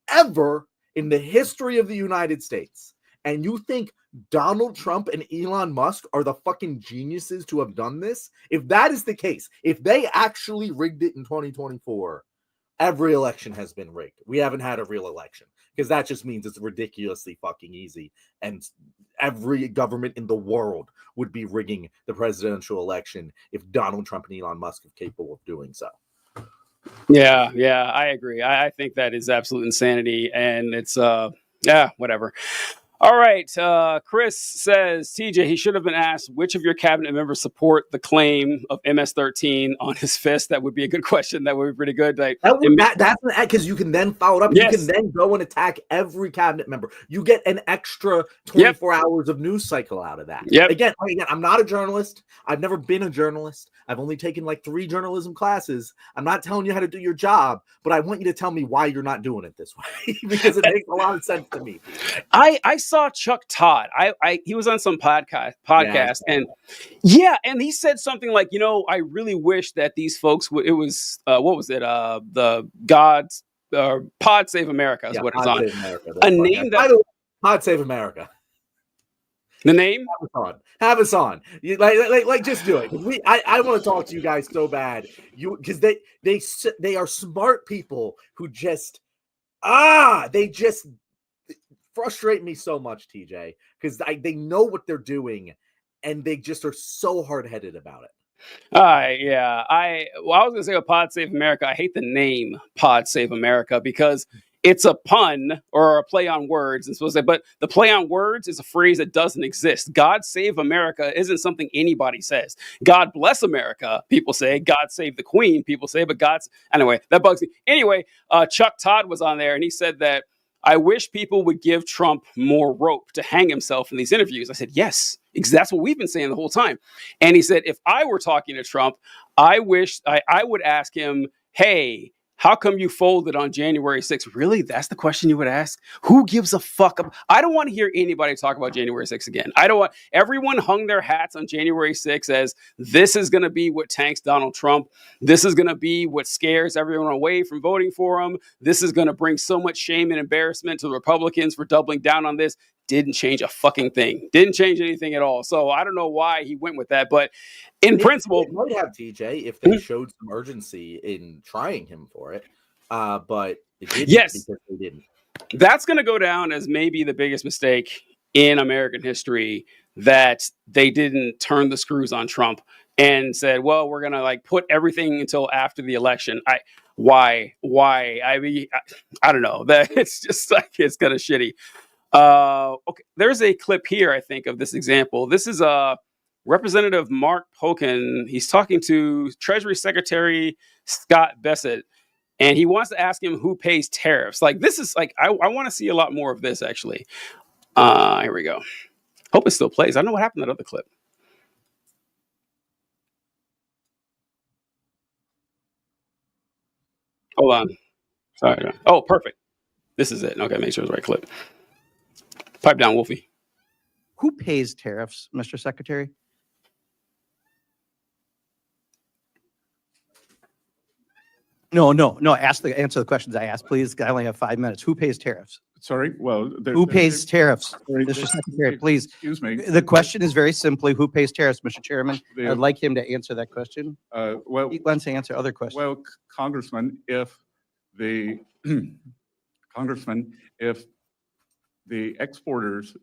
ever in the history of the United States. And you think Donald Trump and Elon Musk are the fucking geniuses to have done this? If that is the case, if they actually rigged it in 2024, every election has been rigged. We haven't had a real election because that just means it's ridiculously fucking easy. And every government in the world would be rigging the presidential election if Donald Trump and Elon Musk are capable of doing so. Yeah, I agree. I think that is absolute insanity. And it's, whatever. All right. Chris says, TJ, he should have been asked which of your cabinet members support the claim of MS-13 on his fist. That would be a good question. That would be pretty good. That's because you can then follow it up. Yes. You can then go and attack every cabinet member. You get an extra 24 hours of news cycle out of that. Yep. Again, I'm not a journalist. I've never been a journalist. I've only taken like 3 journalism classes. I'm not telling you how to do your job, but I want you to tell me why you're not doing it this way because it makes a lot of sense to me. I saw Chuck Todd. He was on some podcast, and he said something like, I really wish that these folks would. It was what was it? The God's Pod Save America is what it's on. A name that Pod Save America. The name? Have us on. Like just do it. I want to talk to you guys so bad. Because they are smart people who just frustrate me so much, TJ, because they know what they're doing and they just are so hard-headed about it. I was gonna say a Pod Save America. I hate the name Pod Save America because it's a pun or a play on words, but the play on words is a phrase that doesn't exist. God Save America isn't something anybody says. God Bless America, people say. God Save the Queen, people say. But anyway, that bugs me. Anyway, Chuck Todd was on there and he said that I wish people would give Trump more rope to hang himself in these interviews. I said, yes, that's what we've been saying the whole time. And he said, if I were talking to Trump, I wish I would ask him, hey, how come you folded on January 6th? Really? That's the question you would ask? Who gives a fuck? I don't want to hear anybody talk about January 6th again. Everyone hung their hats on January 6th as this is going to be what tanks Donald Trump. This is going to be what scares everyone away from voting for him. This is going to bring so much shame and embarrassment to the Republicans for doubling down on this. Didn't change a fucking thing. Didn't change anything at all. So I don't know why he went with that, but in principle, it might have TJ if they showed some urgency in trying him for it. But it didn't because they didn't. That's going to go down as maybe the biggest mistake in American history, that they didn't turn the screws on Trump and said, well, we're going to put everything until after the election. Why? I mean, I don't know. That it's just it's kind of shitty. Okay, there's a clip here, I think, of this example. This is Representative Mark Pocan. He's talking to Treasury Secretary Scott Bessent, and he wants to ask him who pays tariffs. This is I want to see a lot more of this, actually. Here we go. Hope it still plays. I don't know what happened to that other clip. Hold on. Sorry. Oh, perfect. This is it. Okay, make sure it's the right clip. Pipe down, Wolfie. Who pays tariffs, Mr. Secretary? No. Answer the questions I asked, please. I only have 5 minutes. Who pays tariffs? Sorry, well. Who pays tariffs, Sorry, Mr. Secretary, please? Excuse me. The question is very simply, who pays tariffs, Mr. Chairman? The- I'd like him to answer that question. Well, He wants to answer other questions. well, Congressman, if the exporters,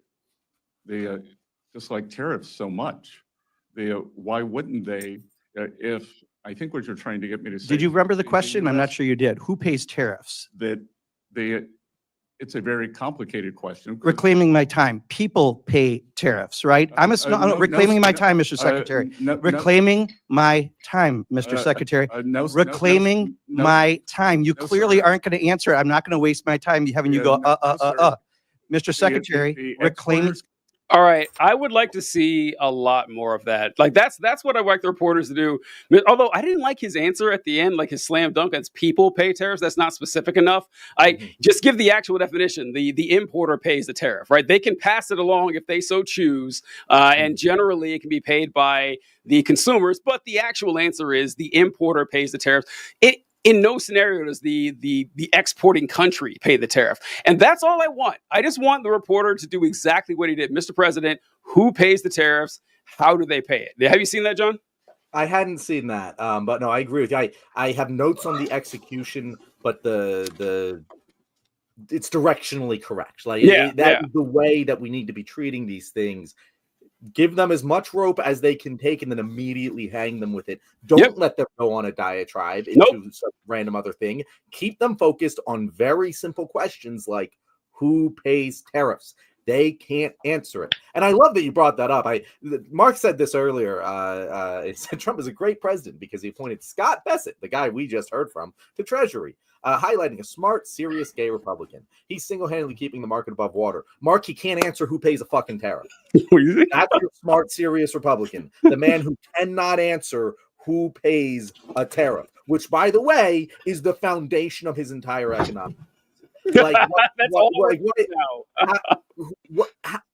just like tariffs so much, why wouldn't they, if, I think what you're trying to get me to say. Did you remember the is question? I'm not US sure you did. Who pays tariffs? That it's a very complicated question. Reclaiming my time. People pay tariffs, right? Reclaiming my time, Mr. Secretary. Reclaiming my time, Mr. Secretary. Reclaiming my time. You clearly aren't going to answer. I'm not going to waste my time having you go, Mr. Secretary, reclaiming. All right, I would like to see a lot more of that. Like that's what I like the reporters to do. Although I didn't like his answer at the end, like his slam dunk. It's people pay tariffs. That's not specific enough. Just give the actual definition. The importer pays the tariff, right? They can pass it along if they so choose, and generally it can be paid by the consumers. But the actual answer is the importer pays the tariff. In no scenario does the exporting country pay the tariff. And that's all I want. I just want the reporter to do exactly what he did. Mr. President, who pays the tariffs? How do they pay it? Have you seen that, John? I hadn't seen that, but no, I agree with you. I have notes on the execution, but it's directionally correct. Like is the way that we need to be treating these things. Give them as much rope as they can take and then immediately hang them with it. Don't let them go on a diatribe into some random other thing. Keep them focused on very simple questions like who pays tariffs? They can't answer it. And I love that you brought that up. Mark said this earlier. He said Trump is a great president because he appointed Scott Bessent, the guy we just heard from, to Treasury. Highlighting a smart, serious gay Republican. He's single-handedly keeping the market above water. Mark, he can't answer who pays a fucking tariff. That's your smart, serious Republican. The man who cannot answer who pays a tariff, which, by the way, is the foundation of his entire economy. Like,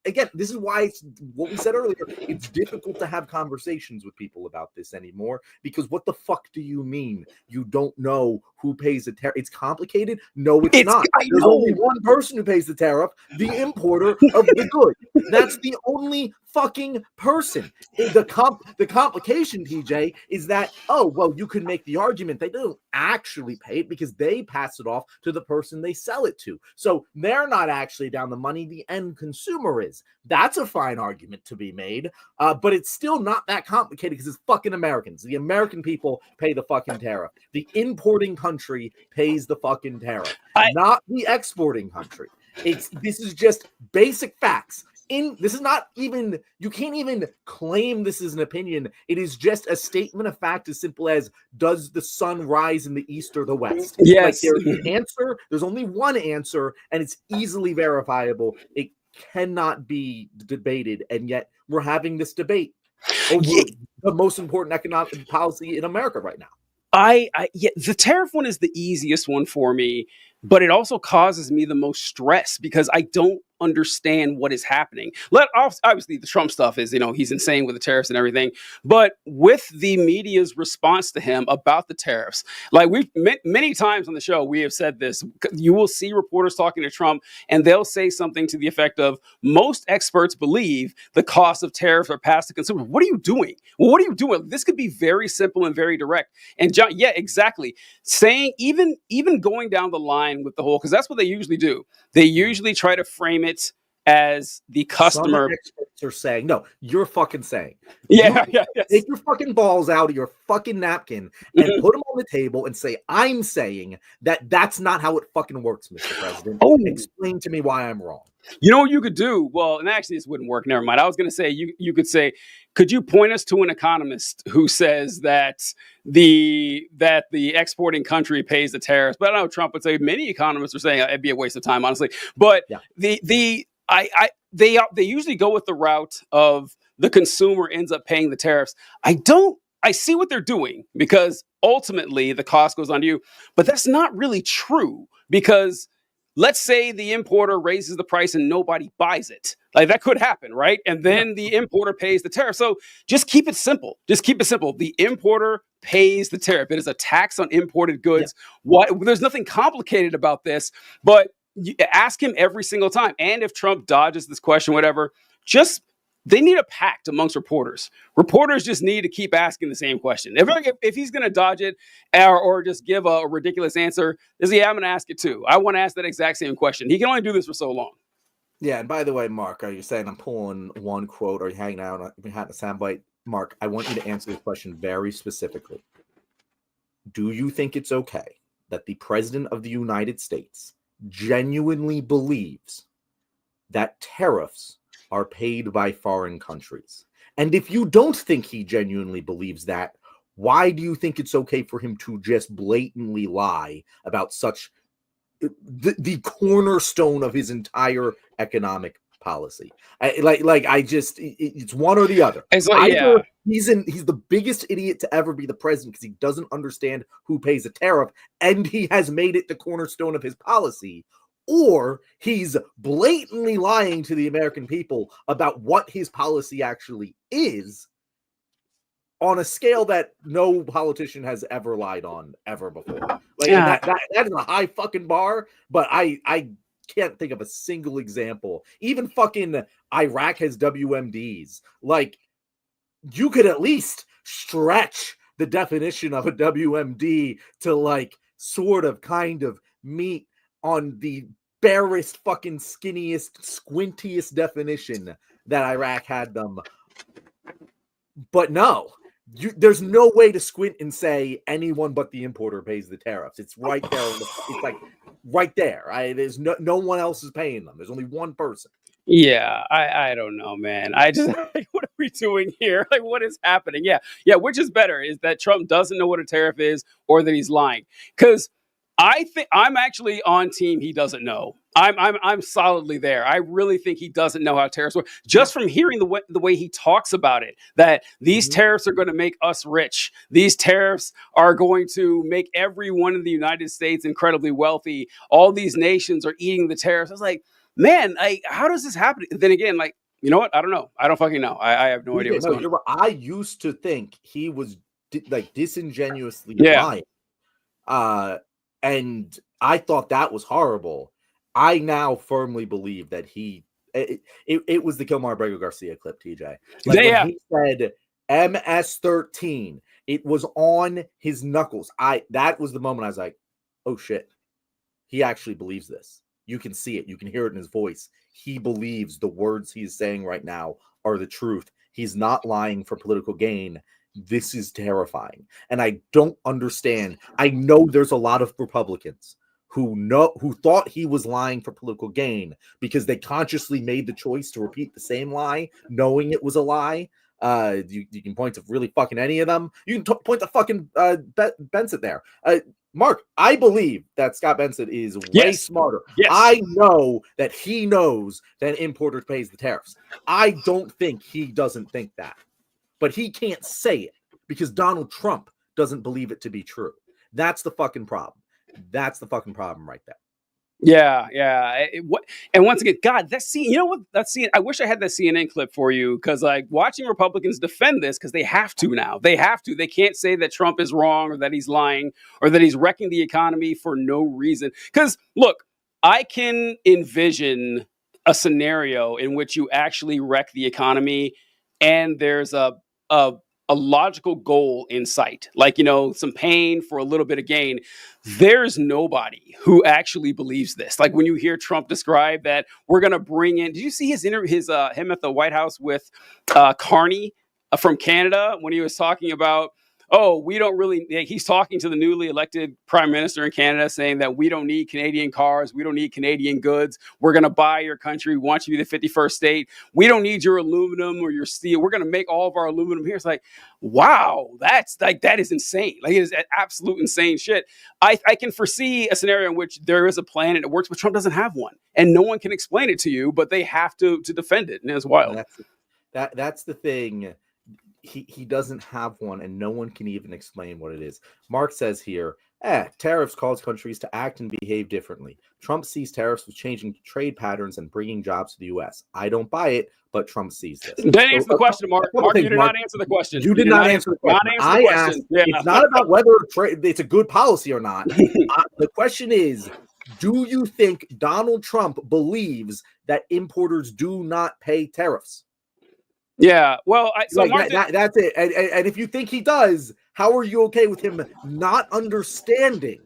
again, this is why it's what we said earlier. It's difficult to have conversations with people about this anymore because what the fuck do you mean? You don't know who pays the tariff. It's complicated. No, it's not. There's only one person who pays the tariff, the importer of the good. That's the only fucking person. The complication, TJ, is that, you can make the argument they don't actually pay it because they pass it off to the person they sell it to. So they're not actually down the money, the end consumer is. That's a fine argument to be made, but it's still not that complicated because it's fucking Americans. The American people pay the fucking tariff. The importing country pays the fucking tariff, not the exporting country. This is just basic facts. This is not even, you can't even claim this is an opinion. It is just a statement of fact as simple as, does the sun rise in the east or the west? Yes. Like there's an answer. There's only one answer, and it's easily verifiable. It cannot be debated, and yet we're having this debate over the most important economic policy in America right now. The tariff one is the easiest one for me, but it also causes me the most stress because I don't understand what is happening. Obviously, the Trump stuff is, he's insane with the tariffs and everything. But with the media's response to him about the tariffs, like we've many times on the show, we have said this. You will see reporters talking to Trump, and they'll say something to the effect of, most experts believe the cost of tariffs are passed to consumers. What are you doing? Well, what are you doing? This could be very simple and very direct. And John, yeah, exactly. Saying even going down the line with the whole, because that's what they usually do. They usually try to frame it as the customer. Some experts are saying, no, you're fucking saying. Yes. Take your fucking balls out of your fucking napkin and put them on the table and say, I'm saying that's not how it fucking works, Mr. President. Explain to me why I'm wrong. You know what you could do? Well, and actually this wouldn't work. Never mind. I was going to say, you could say, could you point us to an economist who says that the exporting country pays the tariffs? But I know Trump would say many economists are saying it'd be a waste of time, honestly. But they usually go with the route of the consumer ends up paying the tariffs. I see what they're doing because ultimately the cost goes on to you. But that's not really true, because let's say the importer raises the price and nobody buys it. Like, that could happen, right? And then the importer pays the tariff. So just keep it simple. Just keep it simple. The importer pays the tariff. It is a tax on imported goods. There's nothing complicated about this, but you ask him every single time. And if Trump dodges this question, whatever, they need a pact amongst reporters. Reporters just need to keep asking the same question. If he's going to dodge it or just give a ridiculous answer, I'm going to ask it too. I want to ask that exact same question. He can only do this for so long. Yeah, and by the way, Mark, are you saying I'm pulling one quote, or are you hanging out behind a soundbite? Mark, I want you to answer this question very specifically. Do you think it's okay that the President of the United States genuinely believes that tariffs are paid by foreign countries? And if you don't think he genuinely believes that, why do you think it's okay for him to just blatantly lie about such the cornerstone of his entire economic policy? It's one or the other. It's like, Either he's the biggest idiot to ever be the president because he doesn't understand who pays a tariff, and he has made it the cornerstone of his policy, or he's blatantly lying to the American people about what his policy actually is, on a scale that no politician has ever lied on ever before. That is a high fucking bar, but I can't think of a single example. Even fucking Iraq has WMDs. Like, you could at least stretch the definition of a WMD to like sort of kind of meet on the barest fucking skinniest, squintiest definition that Iraq had them. But no, there's no way to squint and say anyone but the importer pays the tariffs. It's right there. It's like right there. There's no one else is paying them. There's only one person. Yeah, I don't know, man. I just what are we doing here? Like, what is happening? Yeah. Which is better, is that Trump doesn't know what a tariff is, or that he's lying? Because I think I'm actually on team he doesn't know. I'm solidly there. I really think he doesn't know how tariffs work. Just from hearing the way he talks about it, that these tariffs are going to make us rich. These tariffs are going to make everyone in the United States incredibly wealthy. All these nations are eating the tariffs. I was like, man, how does this happen? Then again, like, you know what? I don't know. I don't fucking know. I have no idea what's going on. I used to think he was disingenuously lying. And I thought that was horrible. I now firmly believe that it was the Kilmar Brego Garcia clip, TJ. When he said MS-13, it was on his knuckles. That was the moment I was like, oh shit, he actually believes this. You can see it. You can hear it in his voice. He believes the words he's saying right now are the truth. He's not lying for political gain. This is terrifying. And I don't understand. I know there's a lot of Republicans who thought he was lying for political gain because they consciously made the choice to repeat the same lie, knowing it was a lie. You can point to really fucking any of them. You can point to fucking Bensett there. Mark, I believe that Scott Bensett is way smarter. Yes. I know that he knows that importer pays the tariffs. I don't think he doesn't think that. But he can't say it because Donald Trump doesn't believe it to be true. That's the fucking problem. That's the fucking problem right there. Yeah. And once again, God, you know what? I wish I had that CNN clip for you, because like watching Republicans defend this, because they have to now. They have to. They can't say that Trump is wrong or that he's lying or that he's wrecking the economy for no reason. Because look, I can envision a scenario in which you actually wreck the economy and there's a logical goal in sight, like, some pain for a little bit of gain. There's nobody who actually believes this. Like when you hear Trump describe that we're going to bring in, did you see him at the White House with Carney from Canada when he was talking about, he's talking to the newly elected prime minister in Canada saying that we don't need Canadian cars. We don't need Canadian goods. We're going to buy your country. We want you to be the 51st state. We don't need your aluminum or your steel. We're going to make all of our aluminum here. It's like, wow, that is insane. Like, it is absolute insane shit. I can foresee a scenario in which there is a plan and it works, but Trump doesn't have one and no one can explain it to you, but they have to defend it. And it's wild. That's the thing. he doesn't have one, and no one can even explain what it is. Mark says here, tariffs cause countries to act and behave differently. Trump sees tariffs as changing trade patterns and bringing jobs to the U.S. I don't buy it, but Trump sees this. Didn't answer the question, Mark. Mark, you did not answer the question. You did not answer the question. I asked, it's not about whether it's a good policy or not. The question is, do you think Donald Trump believes that importers do not pay tariffs? Yeah, well, that's it. And if you think he does, how are you okay with him not understanding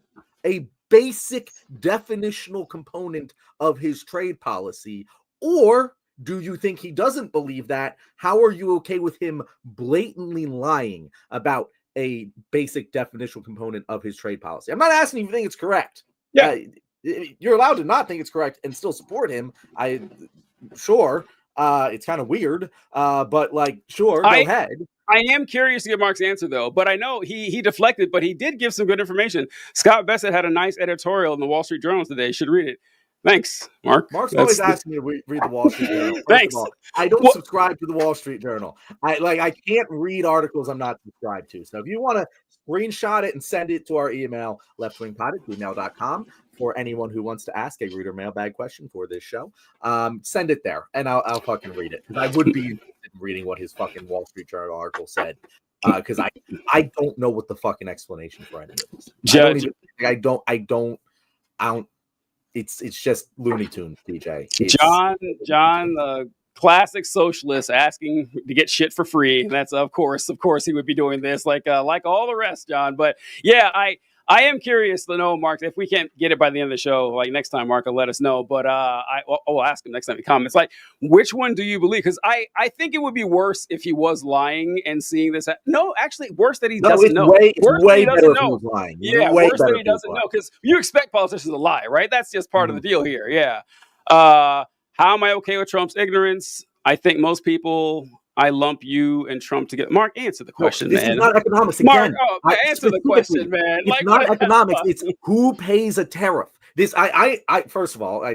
a basic definitional component of his trade policy? Or do you think he doesn't believe that? How are you okay with him blatantly lying about a basic definitional component of his trade policy? I'm not asking if you think it's correct. Yeah. You're allowed to not think it's correct and still support him. Sure. It's kind of weird, but sure, go ahead. I am curious to get Mark's answer, though, but I know he deflected, but he did give some good information. Scott Bessett had a nice editorial in the Wall Street Journal today. You should read it. Thanks, Mark. Mark's always asking me to read the Wall Street Journal. Thanks. I don't subscribe to the Wall Street Journal. I can't read articles I'm not subscribed to. So if you want to screenshot it and send it to our email, leftwingpod@gmail.com, for anyone who wants to ask a reader mailbag question for this show, send it there and I'll fucking read it. Because I would be interested in reading what his fucking Wall Street Journal article said. Because I don't know what the fucking explanation for any of this. I don't. It's just Looney Tunes, DJ. John, the classic socialist asking to get shit for free. And that's of course he would be doing this like all the rest, John. But yeah, I am curious to know, Mark, if we can't get it by the end of the show, like next time, Mark will let us know. But I'll ask him next time he comments. Like, which one do you believe? Because I think it would be worse if he was lying and seeing this. No, actually, worse that he doesn't know. It's way better if he was lying. Yeah, worse that he doesn't know. Because you expect politicians to lie, right? That's just part of the deal here. Yeah. How am I okay with Trump's ignorance? I think most people. I lump you and Trump together. Mark, answer the question, man. This is not economics again. Mark, answer the question, man. It's not economics. It's who pays a tariff. This, first of all,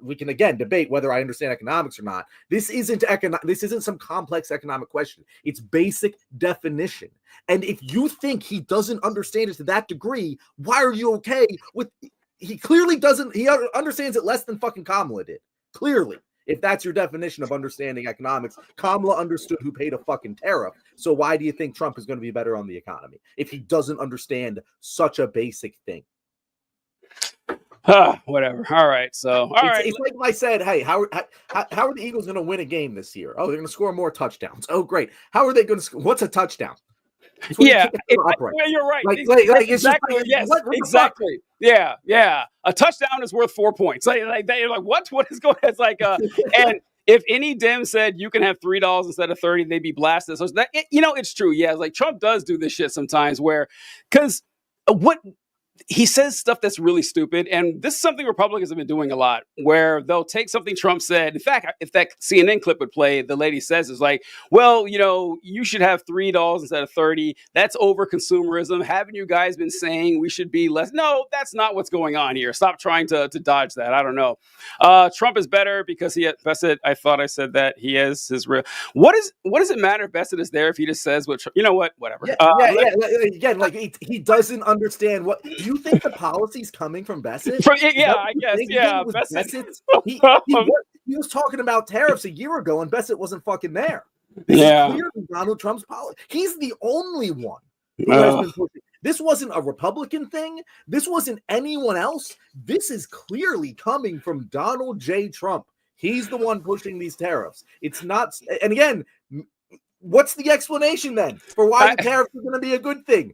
we can again debate whether I understand economics or not. This isn't some complex economic question. It's basic definition. And if you think he doesn't understand it to that degree, why are you okay with? He clearly doesn't. He understands it less than fucking Kamala did. Clearly. If that's your definition of understanding economics, Kamala understood who paid a fucking tariff. So why do you think Trump is going to be better on the economy if he doesn't understand such a basic thing? Whatever. All right. So, it's like if I said, hey, how are the Eagles going to win a game this year? Oh, they're going to score more touchdowns. Oh, great. How are they going to score? What's a touchdown? Yeah, you're right. Exactly. Yes, exactly. Yeah. A touchdown is worth 4 points. They're like, what? What is going on? It's like, and if any Dem said you can have $3 instead of 30, they'd be blasted. So that, it's true. Yeah, like Trump does do this shit sometimes because what he says stuff that's really stupid. And this is something Republicans have been doing a lot, where they'll take something Trump said. In fact, if that CNN clip would play, the lady says is like, well, you should have $3 instead of 30. That's over consumerism. Haven't you guys been saying we should be less? No, that's not what's going on here. Stop trying to dodge that. I don't know. Trump is better because Bessett, I thought I said that he has his real. What does it matter if Bessett is there if he just says what? Whatever. Again, like he doesn't understand what. Do you think the policy's coming from Bessett? I guess. Yeah, Bessett. He was talking about tariffs a year ago, and Bessett wasn't fucking there. This is clearly Donald Trump's policy. He's the only one who has been pushing. This wasn't a Republican thing. This wasn't anyone else. This is clearly coming from Donald J. Trump. He's the one pushing these tariffs. It's not. And again, what's the explanation then for why the tariffs are going to be a good thing?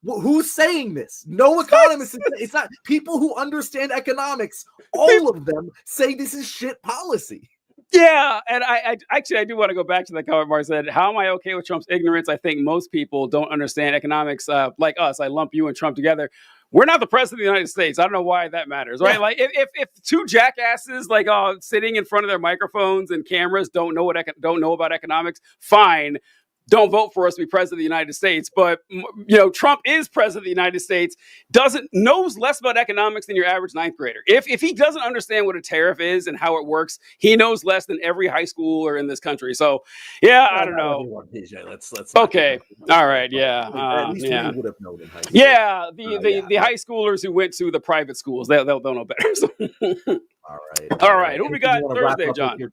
Who's saying this? No economist. It's not people who understand economics. All of them say this is shit policy. Yeah, and I do want to go back to the comment Mark said. How am I okay with Trump's ignorance? I think most people don't understand economics like us. I lump you and Trump together. We're not the president of the United States. I don't know why that matters, right? Yeah. Like if two jackasses sitting in front of their microphones and cameras don't know about economics, fine. don't vote for us to be president of the United States. But, Trump is president of the United States, knows less about economics than your average ninth grader. If he doesn't understand what a tariff is and how it works, he knows less than every high schooler in this country. So, yeah, I don't know. Let's okay. All right. Yeah. At least yeah. we would have known in high school. Yeah. The high schoolers who went to the private schools, they'll know better. So. All right. Who we got Thursday, John? Who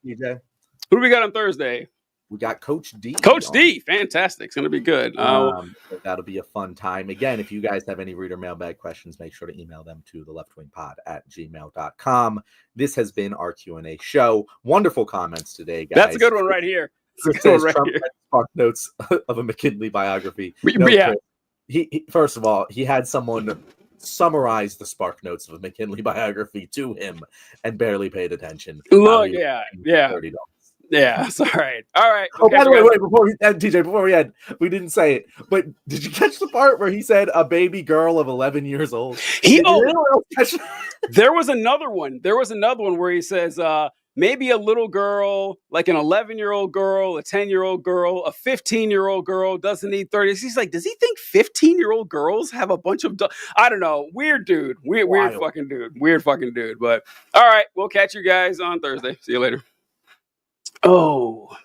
do we got on Thursday? We got Coach D. Coach D, fantastic. It's going to be good. That'll be a fun time. Again, if you guys have any reader mailbag questions, make sure to email them to theleftwingpod@gmail.com. This has been our Q&A show. Wonderful comments today, guys. That's a good one right here. Chris says Trump had spark notes of a McKinley biography. No, yeah. Chris, he first of all, he had someone summarize the spark notes of a McKinley biography to him and barely paid attention. Look, yeah. Yeah, it's all right. All right. Oh, by the way, wait, before we end, we didn't say it, but did you catch the part where he said a baby girl of 11 years old? There was another one. Where he says, maybe a little girl, like an 11-year-old girl, a 10-year-old girl, a 15-year-old girl doesn't need 30. He's like, does he think 15-year-old girls have a bunch of... I don't know. Weird dude. Weird fucking dude. But all right, we'll catch you guys on Thursday. See you later. Oh.